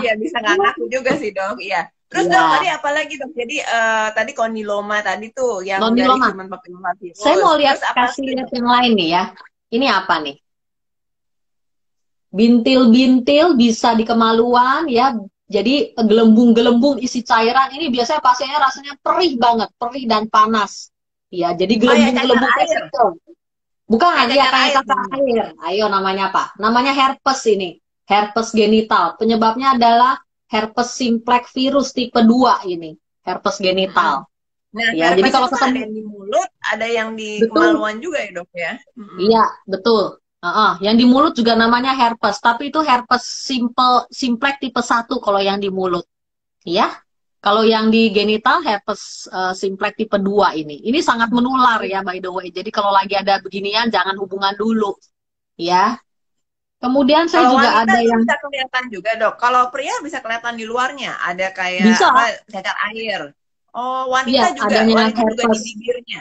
Iya bisa nggak ngaku juga sih dok, iya. Terus dok tadi ya apa lagi dok? Jadi tadi kondiloma tadi tuh yang dari noniloma. human papilloma Saya virus. mau lihat Terus apa kasih lagi lihat dok? yang lain nih ya. Ini apa nih? Bintil-bintil bisa di kemaluan ya. Jadi gelembung-gelembung isi cairan ini biasanya pasiennya rasanya perih banget, perih dan panas. Ya, jadi Oh ya cacar gelembung-gelembung air, kecil. Bukan, kayak ya cacar kayak air. cacar air. Ayo namanya apa? Namanya herpes ini. Herpes genital. Penyebabnya adalah herpes simplex virus tipe 2 ini. Herpes Mm-mm. genital. Nah Ya, jadi herpes kalau itu kan ada ketemu yang di mulut, ada yang di betul. kemaluan juga ya dok ya. Mm-mm. Iya, betul. Yang di mulut juga namanya herpes, tapi itu herpes simplex tipe 1 kalau yang di mulut. Ya. Kalau yang di genital herpes simplex tipe 2 ini. Ini sangat menular ya by the way. Jadi kalau lagi ada beginian jangan hubungan dulu, ya. Kemudian saya Kalau juga wanita ada itu yang bisa kelihatan juga dok. Kalau pria bisa kelihatan di luarnya. Ada kayak bisa, apa cacar air. Oh ya adanya wanita juga di herpes. bibirnya.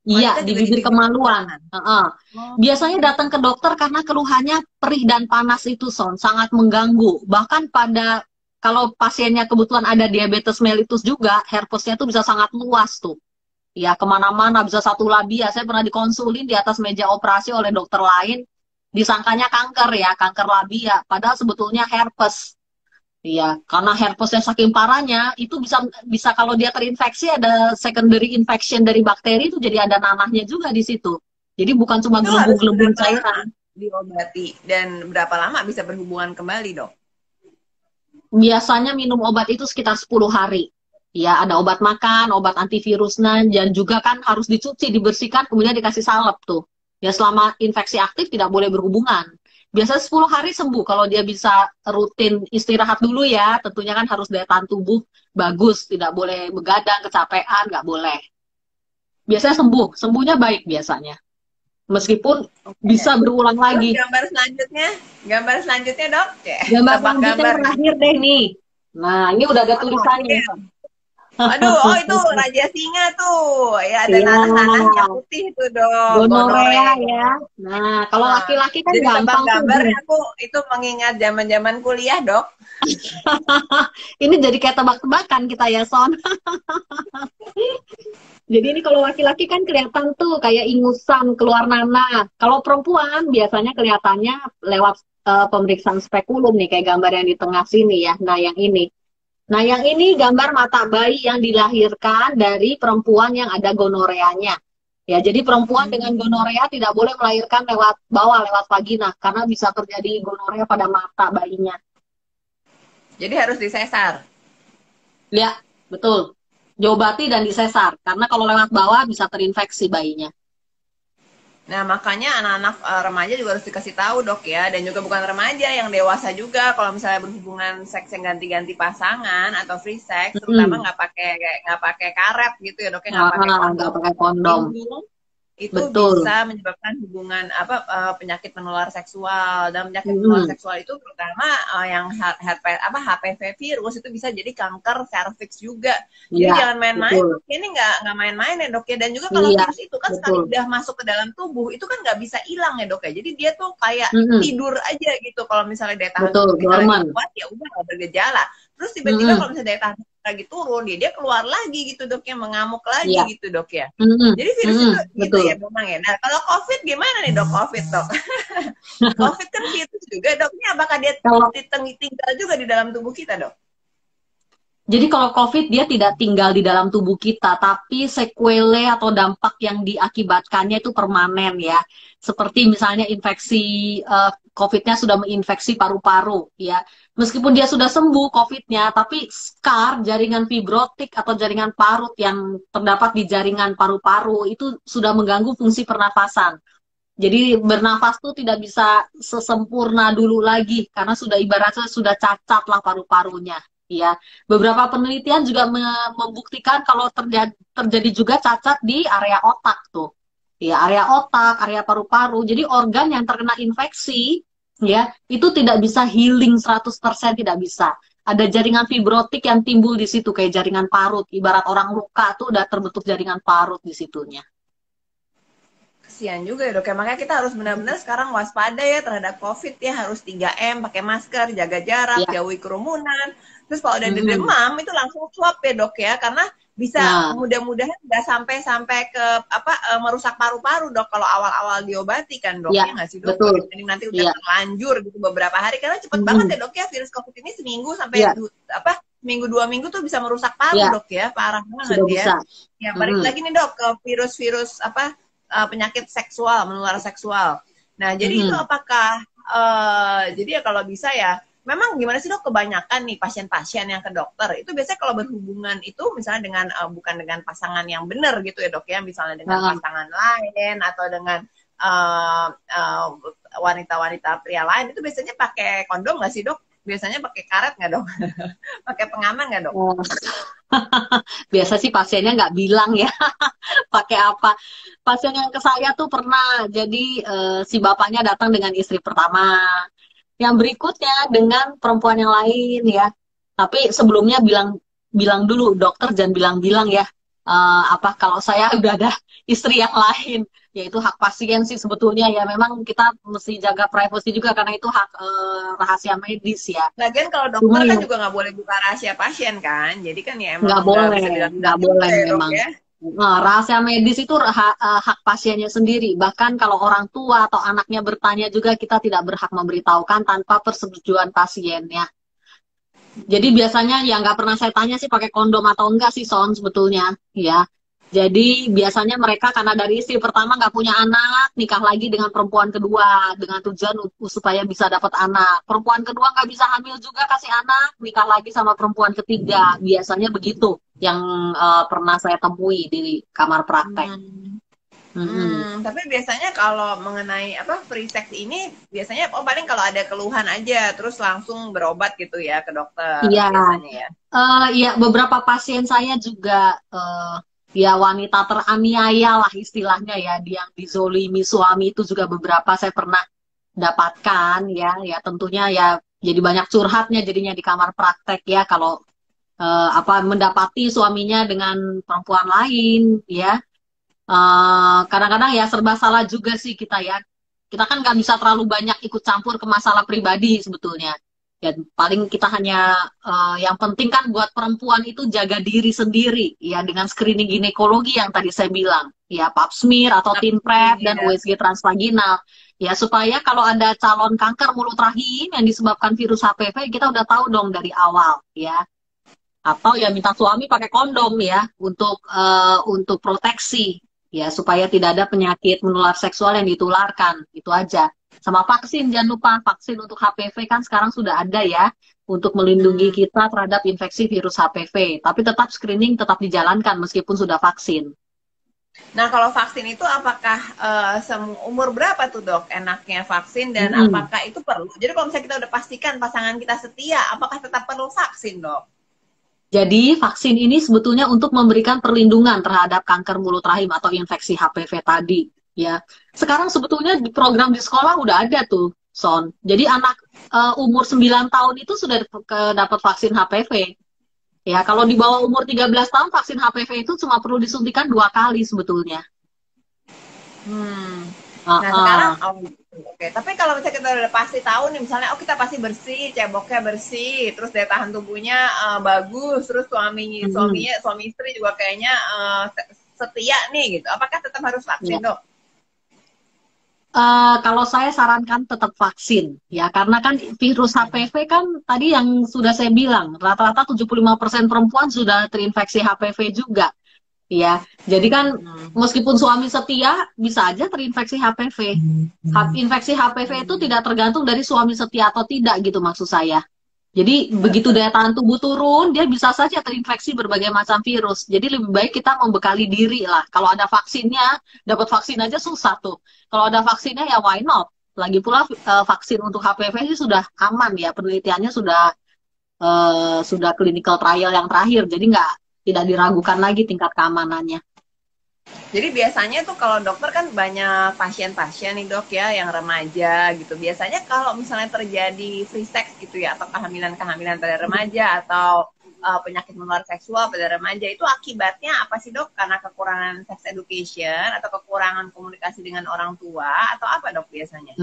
Iya, Wanita di juga di bibir bibirnya kemaluan. kelihatan. Oh. Biasanya datang ke dokter karena keluhannya perih dan panas itu, sangat mengganggu. Bahkan kalau pasiennya kebetulan ada diabetes mellitus juga, herpesnya tuh bisa sangat luas tuh. Ya, kemana-mana bisa satu labia. Saya pernah dikonsulin di atas meja operasi oleh dokter lain, disangkanya kanker ya, kanker labia. Padahal sebetulnya herpes. Iya, karena herpesnya saking parahnya, itu bisa bisa kalau dia terinfeksi ada secondary infection dari bakteri itu jadi ada nanahnya juga di situ. Jadi bukan cuma Itu harus gelembung-gelembung berapa lama cairan. diobati dan berapa lama bisa berhubungan kembali, Dok? Biasanya minum obat itu sekitar 10 hari. Ya, ada obat makan, obat antivirusnya, dan juga kan harus dicuci, dibersihkan, kemudian dikasih salep tuh. Ya, selama infeksi aktif tidak boleh berhubungan. Biasanya 10 hari sembuh kalau dia bisa rutin istirahat dulu ya. Tentunya kan harus daya tahan tubuh bagus, tidak boleh begadang, kecapean, nggak boleh. Biasanya sembuh, sembuhnya baik biasanya. Meskipun Oke. bisa berulang Terus lagi. gambar selanjutnya, Dok. Ya, Gambar tebak selanjutnya gambar yang nih. terakhir deh nih. Nah, ini udah ada Oh, tulisannya. terakhir. Aduh, oh itu Raja Singa tuh. Ya, ada Iya, nanah-nanahnya putih tuh, Dok. gonorea Gonore. ya. Nah, kalau Nah, laki-laki kan jadi tebak gampang tuh. gambar aku itu mengingat zaman-zaman kuliah, Dok. Ini jadi kayak tebak-tebakan kita ya, Son. Jadi ini kalau laki-laki kan kelihatan tuh kayak ingusan, keluar nanah. Kalau perempuan biasanya kelihatannya lewat pemeriksaan spekulum nih, kayak gambar yang di tengah sini ya. Nah, yang ini. Nah, yang ini gambar mata bayi yang dilahirkan dari perempuan yang ada gonoreanya. Ya, jadi perempuan dengan Hmm. gonorea tidak boleh melahirkan lewat bawah, lewat vagina, karena bisa terjadi gonorea pada mata bayinya. Jadi harus disesar. Ya, betul. Diobati dan disesar, karena kalau lewat bawah bisa terinfeksi bayinya. Nah, makanya anak-anak remaja juga harus dikasih tahu, Dok ya. Dan juga bukan remaja, yang dewasa juga kalau misalnya berhubungan seks yang ganti-ganti pasangan atau free sex, terutama Mm-mm. nggak pakai karet gitu ya, Dok ya, nggak pakai Ah, nggak kondom pakai atau kondom. pelindung, itu Betul. bisa menyebabkan hubungan penyakit menular seksual. Dan penyakit menular Mm-mm. seksual itu terutama yang HPV virus itu bisa jadi kanker serviks juga. Jadi Iya, jangan main-main, betul. Dok. Ini nggak main-main ya, Dok ya. Dan juga kalau Iya, virus itu kan sekali betul. udah masuk ke dalam tubuh itu kan nggak bisa hilang ya, Dok ya. Jadi dia tuh kayak Mm-mm. tidur aja gitu. Kalau misalnya daya tahan Betul, tubuh kita lagi dorman. kuat ya udah nggak bergejala. Terus tiba-tiba Mm-mm. kalau misalnya daya tahan tubuh lagi turun, dia keluar lagi gitu, Dok ya, mengamuk lagi Iya. gitu, Dok ya. Mm-mm. Jadi virus Mm-mm. itu gitu Betul. ya memang ya. Nah, kalau COVID gimana nih, Dok? COVID, Dok. COVID kan virus juga, Dok. Ini apakah dia Kalau tinggal juga di dalam tubuh kita, Dok? Jadi kalau COVID dia tidak tinggal di dalam tubuh kita, tapi sequelae atau dampak yang diakibatkannya itu permanen ya. Seperti misalnya infeksi COVID-nya sudah menginfeksi paru-paru ya. Meskipun dia sudah sembuh COVID-nya, tapi scar jaringan fibrotik atau jaringan parut yang terdapat di jaringan paru-paru itu sudah mengganggu fungsi pernafasan. Jadi bernafas tuh tidak bisa sesempurna dulu lagi karena sudah ibaratnya sudah cacat lah paru-parunya. Ya, beberapa penelitian juga membuktikan kalau terjadi juga cacat di area otak tuh. Ya, area otak, area paru-paru. Jadi organ yang terkena infeksi ya, itu tidak bisa healing 100% tidak bisa. Ada jaringan fibrotik yang timbul di situ kayak jaringan parut. Ibarat orang luka tuh udah terbentuk jaringan parut di situnya. Kasihan juga ya, Dok. Ya, makanya kita harus benar-benar sekarang waspada ya terhadap COVID ya, harus 3M, pakai masker, jaga jarak, Ya. jauhi kerumunan. Terus kalau udah Mm-mm. demam itu langsung swab ya, Dok ya, karena bisa Nah, mudah-mudahan nggak sampai ke merusak paru-paru, Dok, kalau awal-awal diobati kan, Dok. ya, Ya nggak sih, Dok? betul. Jadi nanti udah Iya. terlanjur gitu beberapa hari karena cepet banget Mm-mm. ya, Dok ya, virus COVID ini seminggu sampai Iya, seminggu 2 minggu tuh bisa merusak paru, iya, Dok ya, parah banget sudah ya. bisa. Ya, balik Mm-mm. lagi nih, Dok, ke virus-virus penyakit seksual, menular seksual. Nah, jadi itu Mm-mm. apakah jadi ya kalau bisa ya, memang gimana sih, Dok, kebanyakan nih pasien-pasien yang ke dokter itu biasanya kalau berhubungan itu misalnya dengan bukan dengan pasangan yang benar gitu ya, Dok ya, misalnya dengan Nah, pasangan lain atau dengan wanita-wanita pria lain itu biasanya pakai kondom nggak sih, Dok? Biasanya pakai karet nggak, Dok? Pakai pengaman nggak, Dok? oh, biasa sih pasiennya nggak bilang ya pakai apa. Pasien yang ke saya tuh pernah, jadi si bapaknya datang dengan istri pertama, yang berikutnya dengan perempuan yang lain ya. Tapi sebelumnya bilang bilang dulu dokter jangan bilang-bilang ya. Apa kalau saya udah ada istri yang lain, yaitu hak pasien sih sebetulnya ya. Memang kita mesti jaga privasi juga karena itu hak rahasia medis ya. Lagian kalau dokter Cuma kan ya juga nggak boleh buka rahasia pasien kan, jadi kan ya emang nggak nggak boleh, bisa nggak bilang-bilang juga boleh ya, Dok memang. ya. Nah, rahasia medis itu hak pasiennya sendiri. Bahkan kalau orang tua atau anaknya bertanya juga kita tidak berhak memberitahukan tanpa persetujuan pasiennya. Jadi biasanya ya nggak pernah saya tanya sih pakai kondom atau enggak sih Son sebetulnya ya. Jadi biasanya mereka karena dari istri pertama nggak punya anak, nikah lagi dengan perempuan kedua dengan tujuan supaya bisa dapat anak. Perempuan kedua nggak bisa hamil juga kasih anak, nikah lagi sama perempuan ketiga. Biasanya begitu yang pernah saya temui di kamar praktek. Hmm. Mm-mm. Tapi biasanya kalau mengenai apa free sex ini biasanya paling kalau ada keluhan aja terus langsung berobat gitu ya ke dokter Iya, biasanya ya. Iya, beberapa pasien saya juga ya wanita teraniaya lah istilahnya ya, yang dizolimi suami itu juga beberapa saya pernah dapatkan ya, ya tentunya ya jadi banyak curhatnya jadinya di kamar praktek ya kalau apa mendapati suaminya dengan perempuan lain ya. Kadang-kadang ya serba salah juga sih kita ya. Kita kan nggak bisa terlalu banyak ikut campur ke masalah pribadi sebetulnya. Ya paling kita hanya yang penting kan buat perempuan itu jaga diri sendiri ya dengan screening ginekologi yang tadi saya bilang ya pap smear atau tin prep dan Iya. USG transvaginal ya supaya kalau ada calon kanker mulut rahim yang disebabkan virus HPV kita udah tahu dong dari awal ya atau ya minta suami pakai kondom ya untuk proteksi ya supaya tidak ada penyakit menular seksual yang ditularkan itu aja sama vaksin jangan lupa vaksin untuk HPV kan sekarang sudah ada ya untuk melindungi Hmm. kita terhadap infeksi virus HPV tapi tetap screening tetap dijalankan meskipun sudah vaksin. Nah, kalau vaksin itu apakah umur berapa tuh dok enaknya vaksin dan Mm-mm. apakah itu perlu? Jadi kalau misalnya kita udah pastikan pasangan kita setia, apakah tetap perlu vaksin dok? Jadi vaksin ini sebetulnya untuk memberikan perlindungan terhadap kanker mulut rahim atau infeksi HPV tadi ya. Sekarang sebetulnya di program di sekolah udah ada tuh Son. Jadi anak umur 9 tahun itu sudah dapat vaksin HPV. Ya, kalau di bawah umur 13 tahun vaksin HPV itu cuma perlu disuntikan 2 kali sebetulnya. Hmm. Uh, Nah sekarang, uh. oh, gitu. Oke. Tapi kalau misalnya kita udah pasti tahu nih, misalnya, oh kita pasti bersih, ceboknya bersih, terus daya tahan tubuhnya bagus, terus Mm-mm. suami istri juga kayaknya setia nih gitu. Apakah tetap harus Ya. vaksin dok? Kalau saya sarankan tetap vaksin ya karena kan virus HPV kan tadi yang sudah saya bilang rata-rata 75% perempuan sudah terinfeksi HPV juga ya. Jadi kan Hmm. meskipun suami setia bisa aja terinfeksi HPV. Infeksi HPV itu Hmm. tidak tergantung dari suami setia atau tidak gitu maksud saya. Jadi begitu daya tahan tubuh turun, dia bisa saja terinfeksi berbagai macam virus. Jadi lebih baik kita membekali diri lah. Kalau ada vaksinnya, dapat vaksin aja susah tuh. Kalau ada vaksinnya ya why not? Lagi pula vaksin untuk HPV sih sudah aman ya, penelitiannya sudah clinical trial yang terakhir. Jadi tidak diragukan lagi tingkat keamanannya. Jadi biasanya tuh kalau dokter kan banyak pasien-pasien nih dok ya yang remaja gitu. Biasanya kalau misalnya terjadi free sex gitu ya atau kehamilan-kehamilan pada remaja atau penyakit menular seksual pada remaja itu akibatnya apa sih dok? Karena kekurangan sex education atau kekurangan komunikasi dengan orang tua atau apa dok biasanya?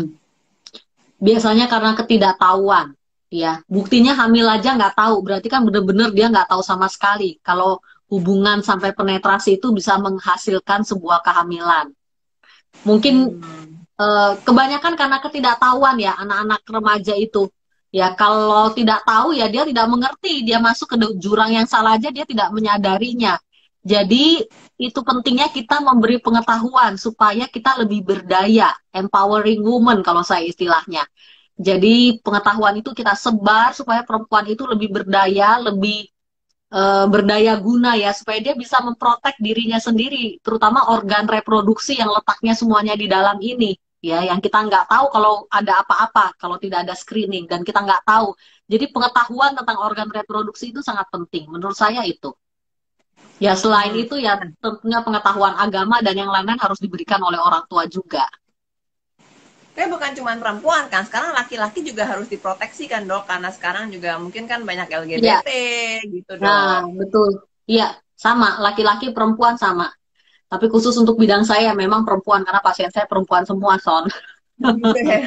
Biasanya karena ketidaktahuan. Ya, buktinya hamil aja nggak tahu, berarti kan bener-bener dia nggak tahu sama sekali kalau hubungan sampai penetrasi itu bisa menghasilkan sebuah kehamilan. Mungkin Hmm. kebanyakan karena ketidaktahuan ya anak-anak remaja itu. Ya kalau tidak tahu ya dia tidak mengerti, dia masuk ke jurang yang salah aja dia tidak menyadarinya. Jadi itu pentingnya kita memberi pengetahuan supaya kita lebih berdaya, empowering woman kalau saya istilahnya. Jadi pengetahuan itu kita sebar supaya perempuan itu lebih berdaya, lebih berdaya guna ya supaya dia bisa memprotek dirinya sendiri, terutama organ reproduksi yang letaknya semuanya di dalam ini, ya, yang kita nggak tahu kalau ada apa-apa, kalau tidak ada screening dan kita nggak tahu. Jadi pengetahuan tentang organ reproduksi itu sangat penting, menurut saya itu. Ya selain Hmm. itu ya tentunya pengetahuan agama dan yang lain-lain harus diberikan oleh orang tua juga. Tapi bukan cuma perempuan kan, sekarang laki-laki juga harus diproteksi kan dok, karena sekarang juga mungkin kan banyak Iya, LGBT gitu nah dok. betul. Iya, sama, laki-laki perempuan sama. Tapi khusus untuk bidang saya memang perempuan karena pasien saya perempuan semua, Son. Gitu ya.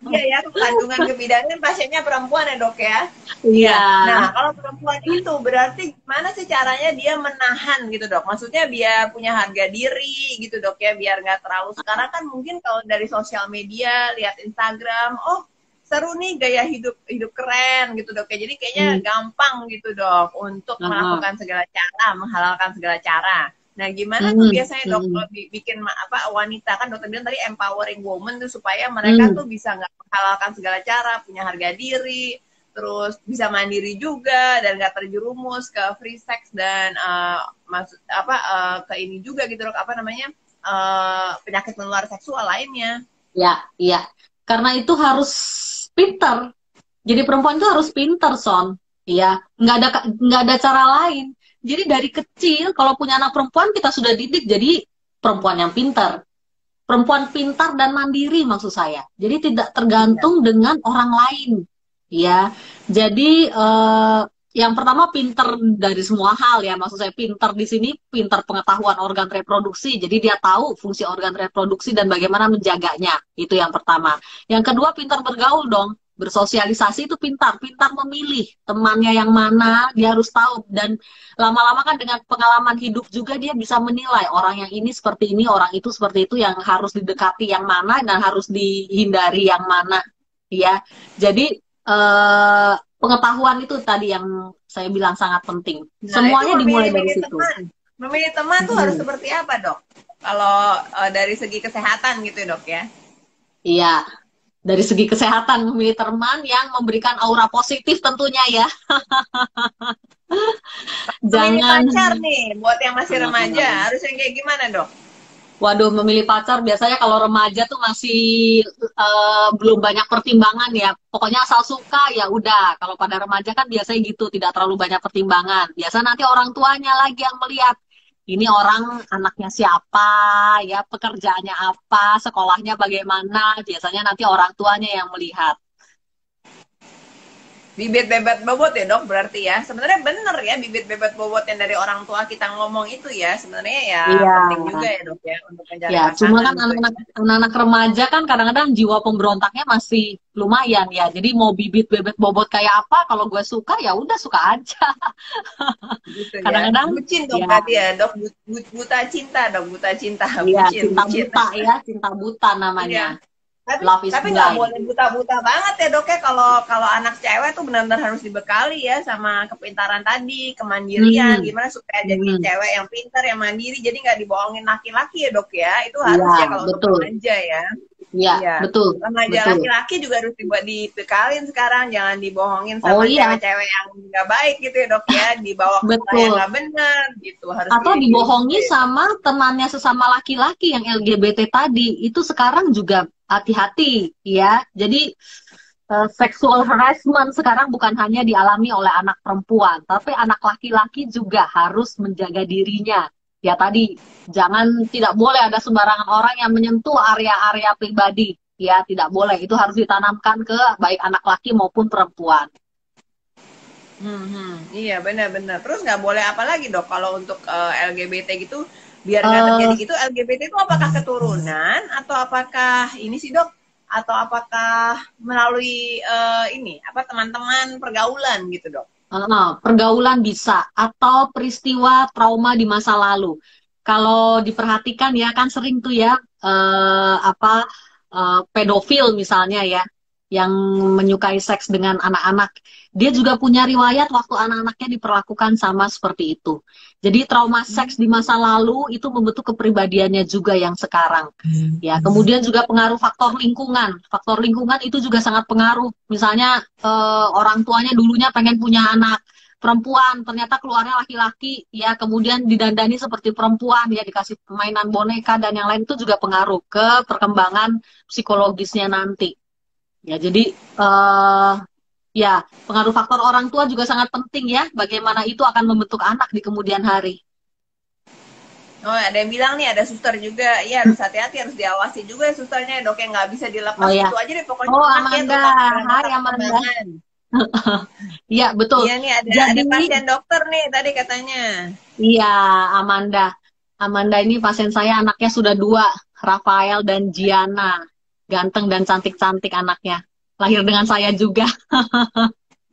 Iya ya, kandungan kebidanan pasiennya perempuan ya dok ya. Iya. Iya. Nah, kalau perempuan itu berarti gimana sih caranya dia menahan gitu dok? Maksudnya biar punya harga diri gitu dok ya, biar nggak terlalu. Sekarang kan mungkin kalau dari sosial media, lihat Instagram, oh seru nih gaya hidup hidup keren gitu dok ya. Jadi kayaknya Hmm. gampang gitu dok untuk Aha. melakukan segala cara, menghalalkan segala cara. Nah, gimana tuh Hmm. biasanya dok Hmm. bikin apa wanita kan dokter bilang tadi empowering woman tuh supaya mereka Hmm. tuh bisa nggak menghalalkan segala cara, punya harga diri, terus bisa mandiri juga dan nggak terjerumus ke free sex dan maksud apa ke ini juga gitu dok apa namanya penyakit menular seksual lainnya. Ya, iya. Karena itu harus pinter. Jadi perempuan itu harus pinter, Son. Iya, nggak ada cara lain. Jadi dari kecil kalau punya anak perempuan kita sudah didik jadi perempuan yang pinter. Perempuan pintar dan mandiri maksud saya. Jadi tidak Iya. tergantung dengan orang lain. Ya. Jadi yang pertama pinter dari semua hal ya. Maksud saya pinter di sini pinter pengetahuan organ reproduksi. Jadi dia tahu fungsi organ reproduksi dan bagaimana menjaganya. Itu yang pertama. Yang kedua pinter bergaul dong. Bersosialisasi itu pintar, pintar memilih temannya yang mana, dia harus tahu dan lama-lama kan dengan pengalaman hidup juga dia bisa menilai orang yang ini seperti ini, orang itu seperti itu, yang harus didekati yang mana dan harus dihindari yang mana, ya. Jadi pengetahuan itu tadi yang saya bilang sangat penting. Nah itu Semuanya dimulai dari memilih situ. teman tuh harus Hmm. seperti apa dok kalau dari segi kesehatan gitu dok ya. Iya, dari segi kesehatan memilih teman yang memberikan aura positif tentunya ya. Memilih Jangan. pacar nih buat yang masih remaja harus yang kayak gimana dok. Waduh, memilih pacar biasanya kalau remaja tuh masih belum banyak pertimbangan ya. Pokoknya asal suka ya udah. Kalau pada remaja kan biasanya gitu, tidak terlalu banyak pertimbangan. Biasa nanti orang tuanya lagi yang melihat. Ini orang anaknya siapa, ya pekerjaannya apa, sekolahnya bagaimana. Biasanya nanti orang tuanya yang melihat. Bibit bebet bobot ya dok berarti ya. Sebenarnya bener ya bibit bebet bobot yang dari orang tua kita ngomong itu ya. Sebenarnya ya Iya. penting juga ya dok ya untuk mencari Ya, cuma pasangan kan gitu ya. anak-anak remaja kan kadang-kadang jiwa pemberontaknya masih lumayan ya. Jadi mau bibit bebet bobot kayak apa, kalau gue suka ya udah suka aja. Gitu ya. Kadang-kadang Bucin dong ya, berarti ya dok. Buta cinta dok. Buta cinta. iya Bucin. cinta Bucin. buta ya, cinta buta Iya. namanya. Tapi Love is tapi nggak blind. boleh buta-buta banget ya dok ya kalau kalau anak cewek tuh benar-benar harus dibekali ya sama kepintaran tadi, kemandirian, Hmm, gimana supaya jadi hmm, cewek yang pintar, yang mandiri, jadi nggak dibohongin laki-laki ya dok ya. Itu iya harus ya kalau untuk betul, remaja ya. iya Iya. betul, Remaja betul. laki-laki juga harus dibuat dibekalin sekarang, jangan dibohongin Oh sama iya, cewek-cewek yang nggak baik gitu ya dok ya, dibawa ke arah yang betul. nggak benar gitu, harus Atau dididik juga dibohongi ya. sama temannya sesama laki-laki yang LGBT tadi. Itu sekarang juga hati-hati ya. Jadi sexual harassment sekarang bukan hanya dialami oleh anak perempuan, tapi anak laki-laki juga harus menjaga dirinya. Ya tadi, jangan, tidak boleh ada sembarangan orang yang menyentuh area-area pribadi. Ya, tidak boleh. Itu harus ditanamkan ke baik anak laki maupun perempuan. Iya benar-benar. Terus nggak boleh apa lagi dok kalau untuk LGBT gitu biar nggak terjadi Eh, gitu. LGBT itu apakah keturunan atau apakah ini sih dok? Atau apakah melalui ini apa teman-teman pergaulan gitu dok? pergaulan bisa, atau peristiwa trauma di masa lalu. Kalau diperhatikan ya kan sering tuh ya apa pedofil misalnya ya, yang menyukai seks dengan anak-anak. Dia juga punya riwayat waktu anak-anaknya diperlakukan sama seperti itu. Jadi trauma seks di masa lalu itu membentuk kepribadiannya juga yang sekarang. Ya, kemudian juga pengaruh faktor lingkungan. Faktor lingkungan itu juga sangat pengaruh. Misalnya orang tuanya dulunya pengen punya anak perempuan, ternyata keluarnya laki-laki, ya kemudian didandani seperti perempuan, ya dikasih mainan boneka dan yang lain, itu juga pengaruh ke perkembangan psikologisnya nanti. Ya, jadi ya pengaruh faktor orang tua juga sangat penting ya, bagaimana itu akan membentuk anak di kemudian hari. Oh ada yang bilang nih ada suster juga, iya harus hati-hati harus diawasi juga ya susternya dok yang nggak bisa Oh dilepas ya, gitu aja deh pokoknya oh anaknya Amanda, terutama dalam hai masa Amanda. perkembangan. Iya betul. Iya nih ada Jadi pasien dokter nih tadi katanya. iya, Amanda. Amanda ini pasien saya, anaknya sudah dua, Rafael dan Giana. Ganteng dan cantik-cantik anaknya. Lahir dengan saya juga.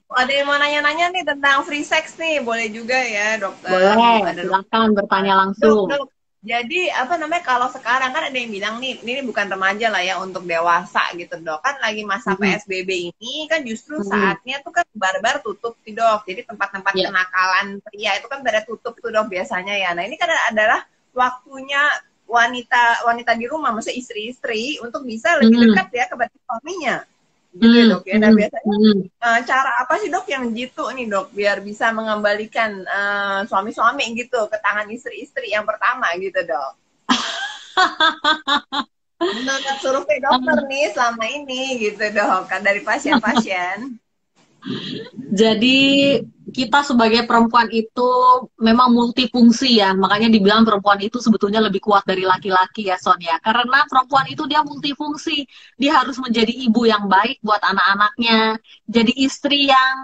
Ada yang mau nanya-nanya nih tentang free sex nih, boleh juga ya dokter. Boleh, Ada silakan bertanya dok, langsung. dok. Jadi apa namanya kalau sekarang kan ada yang bilang nih, ini bukan remaja lah ya untuk dewasa gitu dok. Kan lagi masa Mm-mm, PSBB ini kan justru mm-mm. saatnya tuh kan bar-bar tutup sih dok. Jadi tempat-tempat Ya. kenakalan pria itu kan pada tutup tuh dok biasanya ya. Nah ini kan adalah waktunya wanita wanita di rumah, maksudnya istri-istri untuk bisa lebih Mm-mm, dekat ya kepada suaminya gitu ya mm-mm, dok ya. Nah mm-mm, biasanya mm-mm. cara apa sih dok yang jitu nih dok biar bisa mengembalikan suami-suami gitu ke tangan istri-istri yang pertama gitu dok? Menurut survei dokter nih selama ini gitu dok kan dari pasien-pasien. Jadi kita sebagai perempuan itu memang multifungsi ya, makanya dibilang perempuan itu sebetulnya lebih kuat dari laki-laki ya Son ya. Karena perempuan itu dia multifungsi, dia harus menjadi ibu yang baik buat anak-anaknya, jadi istri yang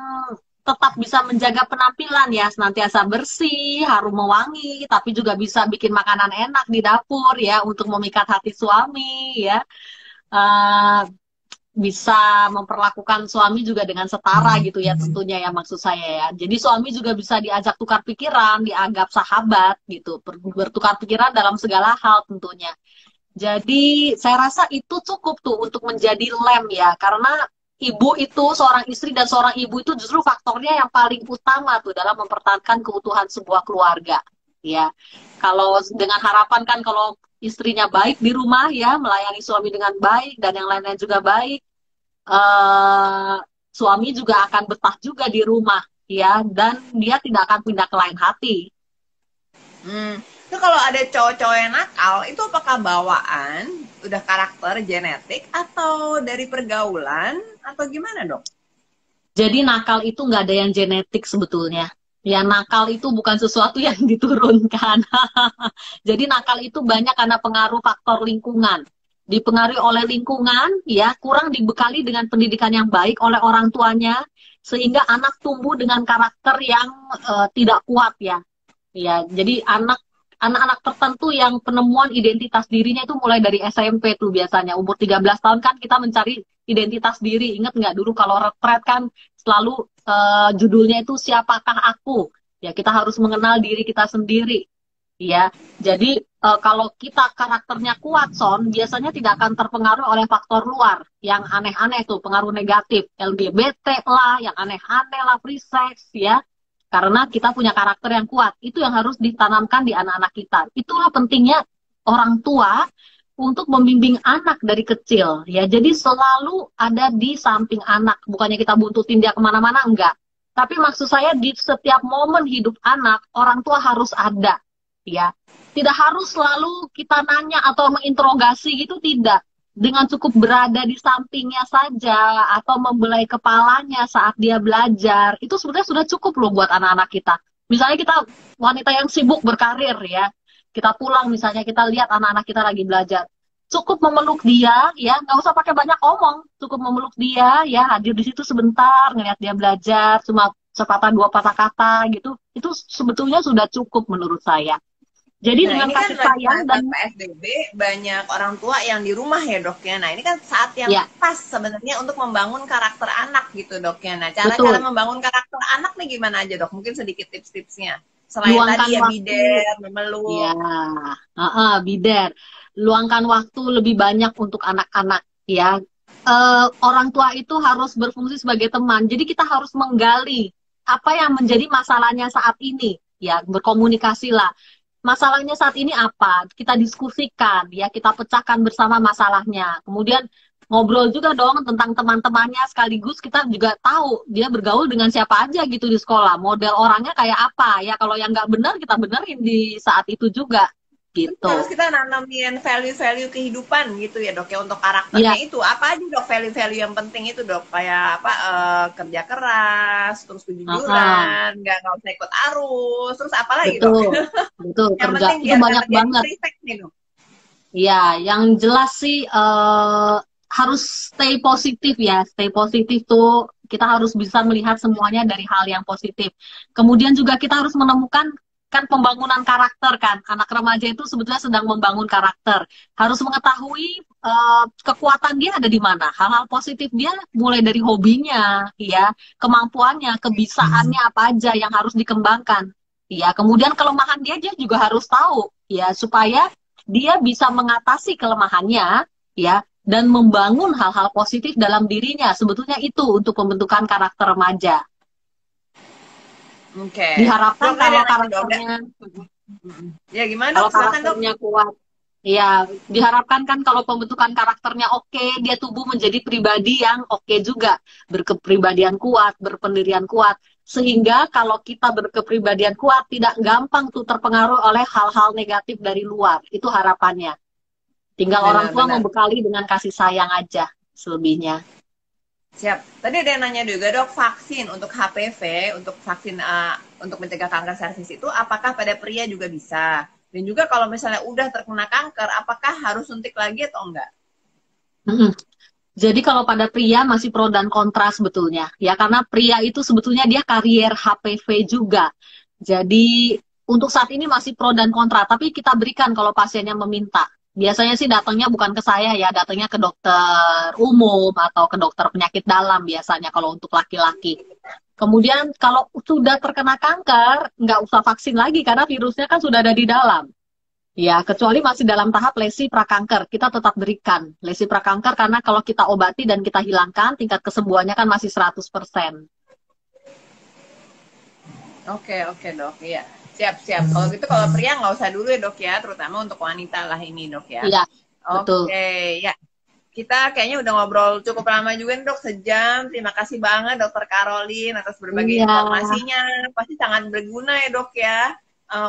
tetap bisa menjaga penampilan ya, senantiasa bersih, harum mewangi, tapi juga bisa bikin makanan enak di dapur ya untuk memikat hati suami ya. Eh, Bisa memperlakukan suami juga dengan setara gitu ya tentunya ya maksud saya ya. Jadi suami juga bisa diajak tukar pikiran, dianggap sahabat gitu, bertukar pikiran dalam segala hal tentunya. Jadi saya rasa itu cukup tuh untuk menjadi lem ya, karena ibu itu seorang istri dan seorang ibu itu justru faktornya yang paling utama tuh dalam mempertahankan keutuhan sebuah keluarga. Ya, kalau dengan harapan kan kalau istrinya baik di rumah ya, melayani suami dengan baik dan yang lainnya juga baik, eh, suami juga akan betah juga di rumah ya dan dia tidak akan pindah ke lain hati. Itu kalau ada cowok-cowok yang nakal itu apakah bawaan, udah karakter genetik atau dari pergaulan atau gimana dok? Jadi nakal itu nggak ada yang genetik sebetulnya. Ya nakal itu bukan sesuatu yang diturunkan. Jadi nakal itu banyak karena pengaruh faktor lingkungan. Dipengaruhi oleh lingkungan, ya kurang dibekali dengan pendidikan yang baik oleh orang tuanya, sehingga anak tumbuh dengan karakter yang tidak kuat ya. Ya, jadi anak-anak tertentu yang penemuan identitas dirinya itu mulai dari SMP tuh biasanya. Umur 13 tahun kan kita mencari identitas diri. Ingat nggak dulu kalau retret kan selalu judulnya itu siapakah aku? Ya, kita harus mengenal diri kita sendiri. Ya, jadi kalau kita karakternya kuat, Son, biasanya tidak akan terpengaruh oleh faktor luar yang aneh-aneh tuh, pengaruh negatif, LGBT lah, yang aneh-aneh lah, free sex, ya. Karena kita punya karakter yang kuat, itu yang harus ditanamkan di anak-anak kita. Itulah pentingnya orang tua untuk membimbing anak dari kecil, ya. Jadi selalu ada di samping anak, bukannya kita buntutin dia kemana-mana, enggak. Tapi maksud saya di setiap momen hidup anak, orang tua harus ada, ya. Tidak harus selalu kita nanya atau menginterogasi gitu, tidak. Dengan cukup berada di sampingnya saja atau membelai kepalanya saat dia belajar, itu sebenarnya sudah cukup loh buat anak-anak kita. Misalnya kita wanita yang sibuk berkarir ya, kita pulang misalnya kita lihat anak-anak kita lagi belajar, cukup memeluk dia ya, nggak usah pakai banyak omong, cukup memeluk dia ya, hadir di situ sebentar, ngeliat dia belajar, cuma sepatah dua patah kata gitu, itu sebetulnya sudah cukup menurut saya. Jadi Nah, dengan ini kan kasih lagi sayang masa dan PSBB, banyak orang tua yang di rumah ya dok ya. Nah, ini kan saat yang ya pas sebenarnya untuk membangun karakter anak gitu dok ya. Nah, cara-cara betul, membangun karakter anak nih gimana aja dok? Mungkin sedikit tips-tipsnya. Selain tadi luangkan ya waktu. bider, Ya, memeluk. bider. Luangkan waktu lebih banyak untuk anak-anak, ya. Orang tua itu harus berfungsi sebagai teman. Jadi kita harus menggali apa yang menjadi masalahnya saat ini, ya. Berkomunikasi lah. Masalahnya saat ini apa? Kita diskusikan, ya. Kita pecahkan bersama masalahnya. Kemudian ngobrol juga dong tentang teman-temannya sekaligus kita juga tahu dia bergaul dengan siapa aja gitu di sekolah, model orangnya kayak apa ya, kalau yang nggak benar kita benerin di saat itu juga Terus gitu kita nanamin value-value kehidupan gitu ya dok ya untuk karakternya ya. itu. Apa aja dok value-value yang penting itu dok? Kayak apa kerja keras, terus uh-uh. kejujuran, nggak usah ikut arus, terus apa lagi dok? Betul betul, Yang kerja penting itu biar nggak banyak terjadi banget free sex nih dok. ya. Yang jelas sih harus stay positif ya, stay positif tuh kita harus bisa melihat semuanya dari hal yang positif. Kemudian juga kita harus menemukan kan pembangunan karakter kan. Anak remaja itu sebetulnya sedang membangun karakter. Harus mengetahui kekuatan dia ada di mana. Hal-hal positif dia mulai dari hobinya, ya, kemampuannya, kebisaannya apa aja yang harus dikembangkan. Ya, kemudian kelemahan dia juga harus tahu, ya, supaya dia bisa mengatasi kelemahannya, ya, dan membangun hal-hal positif dalam dirinya. Sebetulnya itu untuk pembentukan karakter remaja. Oke. Diharapkan Dok, kalau ada nanya, Dok. karakternya, Ya gimana kalau dok? Silakan dok. karakternya kuat, ya, diharapkan kan kalau pembentukan karakternya oke, dia tumbuh menjadi pribadi yang oke juga, berkepribadian kuat, berpendirian kuat, sehingga kalau kita berkepribadian kuat tidak gampang tuh terpengaruh oleh hal-hal negatif dari luar. Itu harapannya. Tinggal orang tua Benar-benar. membekali dengan kasih sayang aja selebihnya. Siap. Tadi ada yang nanya juga dok, vaksin untuk HPV, untuk vaksin untuk mencegah kanker serviks itu, apakah pada pria juga bisa? Dan juga kalau misalnya udah terkena kanker, apakah harus suntik lagi atau enggak? Mm-mm. Jadi kalau pada pria masih pro dan kontra sebetulnya, ya karena pria itu sebetulnya dia karier HPV juga. Jadi untuk saat ini masih pro dan kontra, tapi kita berikan kalau pasiennya meminta. Biasanya sih datangnya bukan ke saya ya, datangnya ke dokter umum atau ke dokter penyakit dalam biasanya kalau untuk laki-laki. Kemudian kalau sudah terkena kanker, nggak usah vaksin lagi karena virusnya kan sudah ada di dalam. Ya, kecuali masih dalam tahap lesi prakanker, kita tetap berikan lesi prakanker karena kalau kita obati dan kita hilangkan, tingkat kesembuhannya kan masih 100%. Oke dok, iya. Siap. Kalau gitu kalau pria nggak usah dulu ya dok ya, terutama untuk wanita lah ini dok ya. Iya, betul. Oke, ya. Kita kayaknya udah ngobrol cukup lama juga nih dok, sejam. Terima kasih banget dokter Caroline atas berbagai Iya. informasinya. Pasti sangat berguna ya dok ya.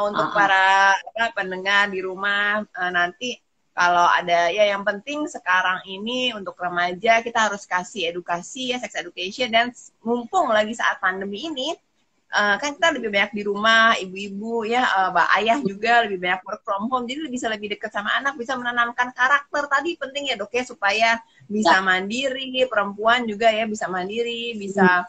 Untuk para pendengar di rumah nanti kalau ada ya yang penting sekarang ini untuk remaja kita harus kasih edukasi ya, sex education, dan mumpung lagi saat pandemi ini kan kita lebih banyak di rumah, ibu-ibu ya, ayah juga lebih banyak work from home, jadi bisa lebih dekat sama anak, bisa menanamkan karakter tadi penting ya dok ya, supaya bisa mandiri, perempuan juga ya bisa mandiri, bisa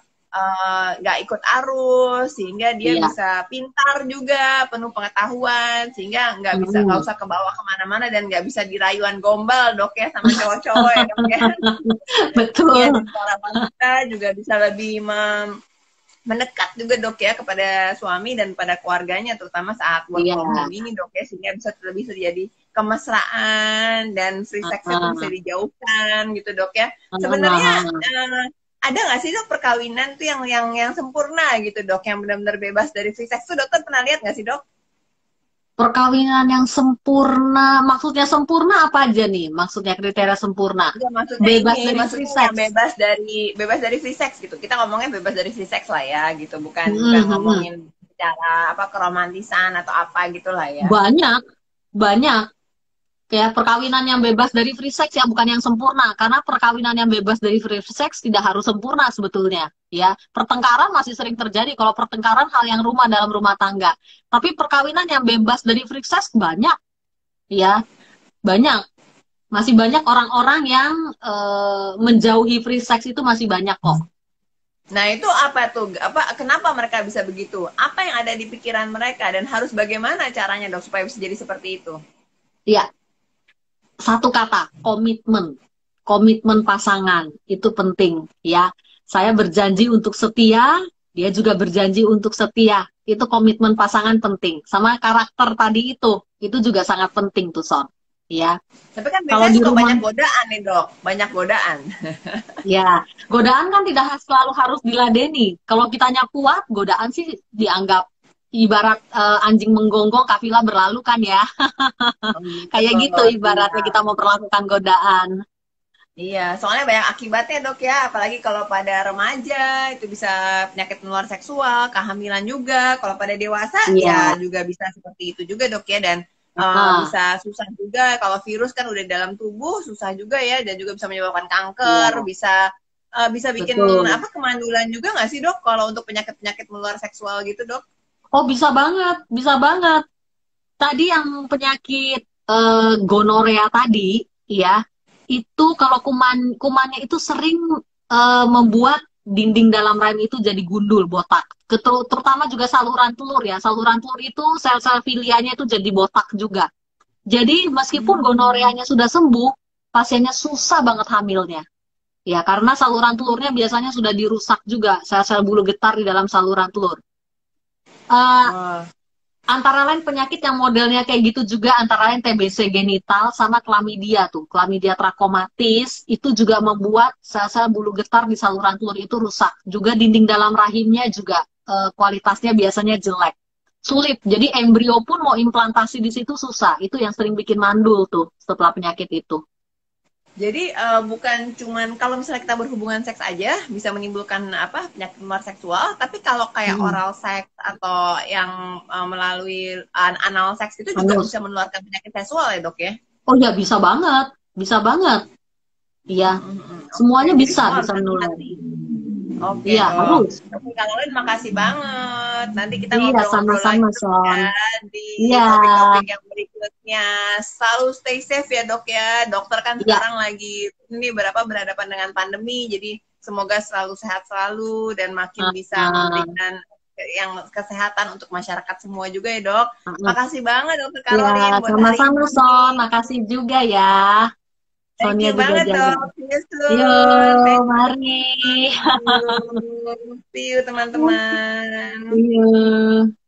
nggak ikut arus, sehingga dia bisa pintar juga, penuh pengetahuan, sehingga nggak usah kebawa kemana-mana dan nggak bisa dirayuan gombal dok ya sama cowok-cowok ya dok ya. Betul. Ya, dan para wanita juga bisa lebih mendekat juga dok ya kepada suami dan pada keluarganya, terutama saat work from home ini dok ya, sehingga bisa lebih terjadi kemesraan dan free sex itu bisa dijauhkan gitu dok ya. Sebenarnya ada nggak sih dok perkawinan tuh yang sempurna gitu dok, yang benar-benar bebas dari free sex tuh, dokter pernah lihat nggak sih dok? Perkawinan yang sempurna, maksudnya sempurna apa aja nih? Maksudnya kriteria sempurna? Ya, maksudnya bebas ini, dari maksudnya free sex. bebas dari free sex gitu. Kita ngomongnya bebas dari free sex lah ya gitu, bukan ngomongin secara keromantisan atau apa gitulah ya. Banyak. Kayak perkawinan yang bebas dari free sex ya, bukan yang sempurna. Karena perkawinan yang bebas dari free sex tidak harus sempurna sebetulnya. Ya, pertengkaran masih sering terjadi. Kalau pertengkaran hal yang rumah dalam rumah tangga. Tapi perkawinan yang bebas dari free sex banyak. Ya, banyak. Masih banyak orang-orang yang menjauhi free sex itu masih banyak kok. Nah itu apa tuh? Kenapa mereka bisa begitu? Apa yang ada di pikiran mereka dan harus bagaimana caranya dok supaya bisa jadi seperti itu? Ya. Satu kata, komitmen pasangan itu penting ya. Saya berjanji untuk setia, dia juga berjanji untuk setia, itu komitmen pasangan penting. Sama karakter tadi itu juga sangat penting tuh Son ya. Tapi kan biasanya suka banyak godaan nih dok, banyak godaan. Ya, godaan kan tidak selalu harus diladeni. Kalau kitanya kuat, godaan sih dianggap ibarat anjing menggonggong kafilah berlalu kan ya. Kayak gitu ibaratnya kita mau perlakukan godaan. Iya, soalnya banyak akibatnya dok ya, apalagi kalau pada remaja itu bisa penyakit menular seksual, kehamilan juga. Kalau pada dewasa ya juga bisa seperti itu juga dok ya, dan bisa susah juga kalau virus kan udah dalam tubuh, susah juga ya, dan juga bisa menyebabkan kanker, bisa bikin kemandulan juga nggak sih dok kalau untuk penyakit menular seksual gitu dok? Oh bisa banget. Tadi yang penyakit gonorea tadi, ya, itu kalau kumannya itu sering membuat dinding dalam rahim itu jadi gundul, botak. terutama juga saluran telur ya. Saluran telur itu sel-sel filianya itu jadi botak juga. Jadi meskipun Hmm. gonoreanya sudah sembuh, pasiennya susah banget hamilnya. Ya, karena saluran telurnya biasanya sudah dirusak juga, sel-sel bulu getar di dalam saluran telur. Eh, Wah. Antara lain penyakit yang modelnya kayak gitu juga, antara lain TBC genital sama klamidia tuh. Klamidia trachomatis itu juga membuat sel-sel bulu getar di saluran telur itu rusak. Juga dinding dalam rahimnya juga kualitasnya biasanya jelek. Sulit. Jadi embrio pun mau implantasi di situ susah. Itu yang sering bikin mandul tuh setelah penyakit itu. Jadi bukan cuman kalau misalnya kita berhubungan seks aja bisa menimbulkan apa penyakit menular seksual, tapi kalau kayak Mm-mm. oral seks atau yang melalui anal seks itu juga Anus. bisa menularkan penyakit seksual ya dok ya? Oh ya bisa banget. Bisa banget. Iya. Oke, Semuanya jadi bisa, semua harus bisa menular. hati-hati. Oke Iya, dok. harus. Oke, kalau lain makasih banget. Nanti kita Iya, ngobrol-ngobrol lagi sama-sama, dok Son. ya di Iya, topik-topik yang berikutnya. Selalu stay safe ya dok ya. Dokter kan iya. sekarang lagi ini berhadapan dengan pandemi, jadi semoga selalu sehat selalu dan makin bisa Uh, memberikan yang kesehatan untuk masyarakat semua juga ya dok. uh, Makasih banget dokter Ya, Caroline buat hari sama-sama, Son. ini. Makasih juga ya. Thank Sonia you juga banget jaga. dok. See you soon. Yuk, Thank mari. you. See you teman-teman. Yuk.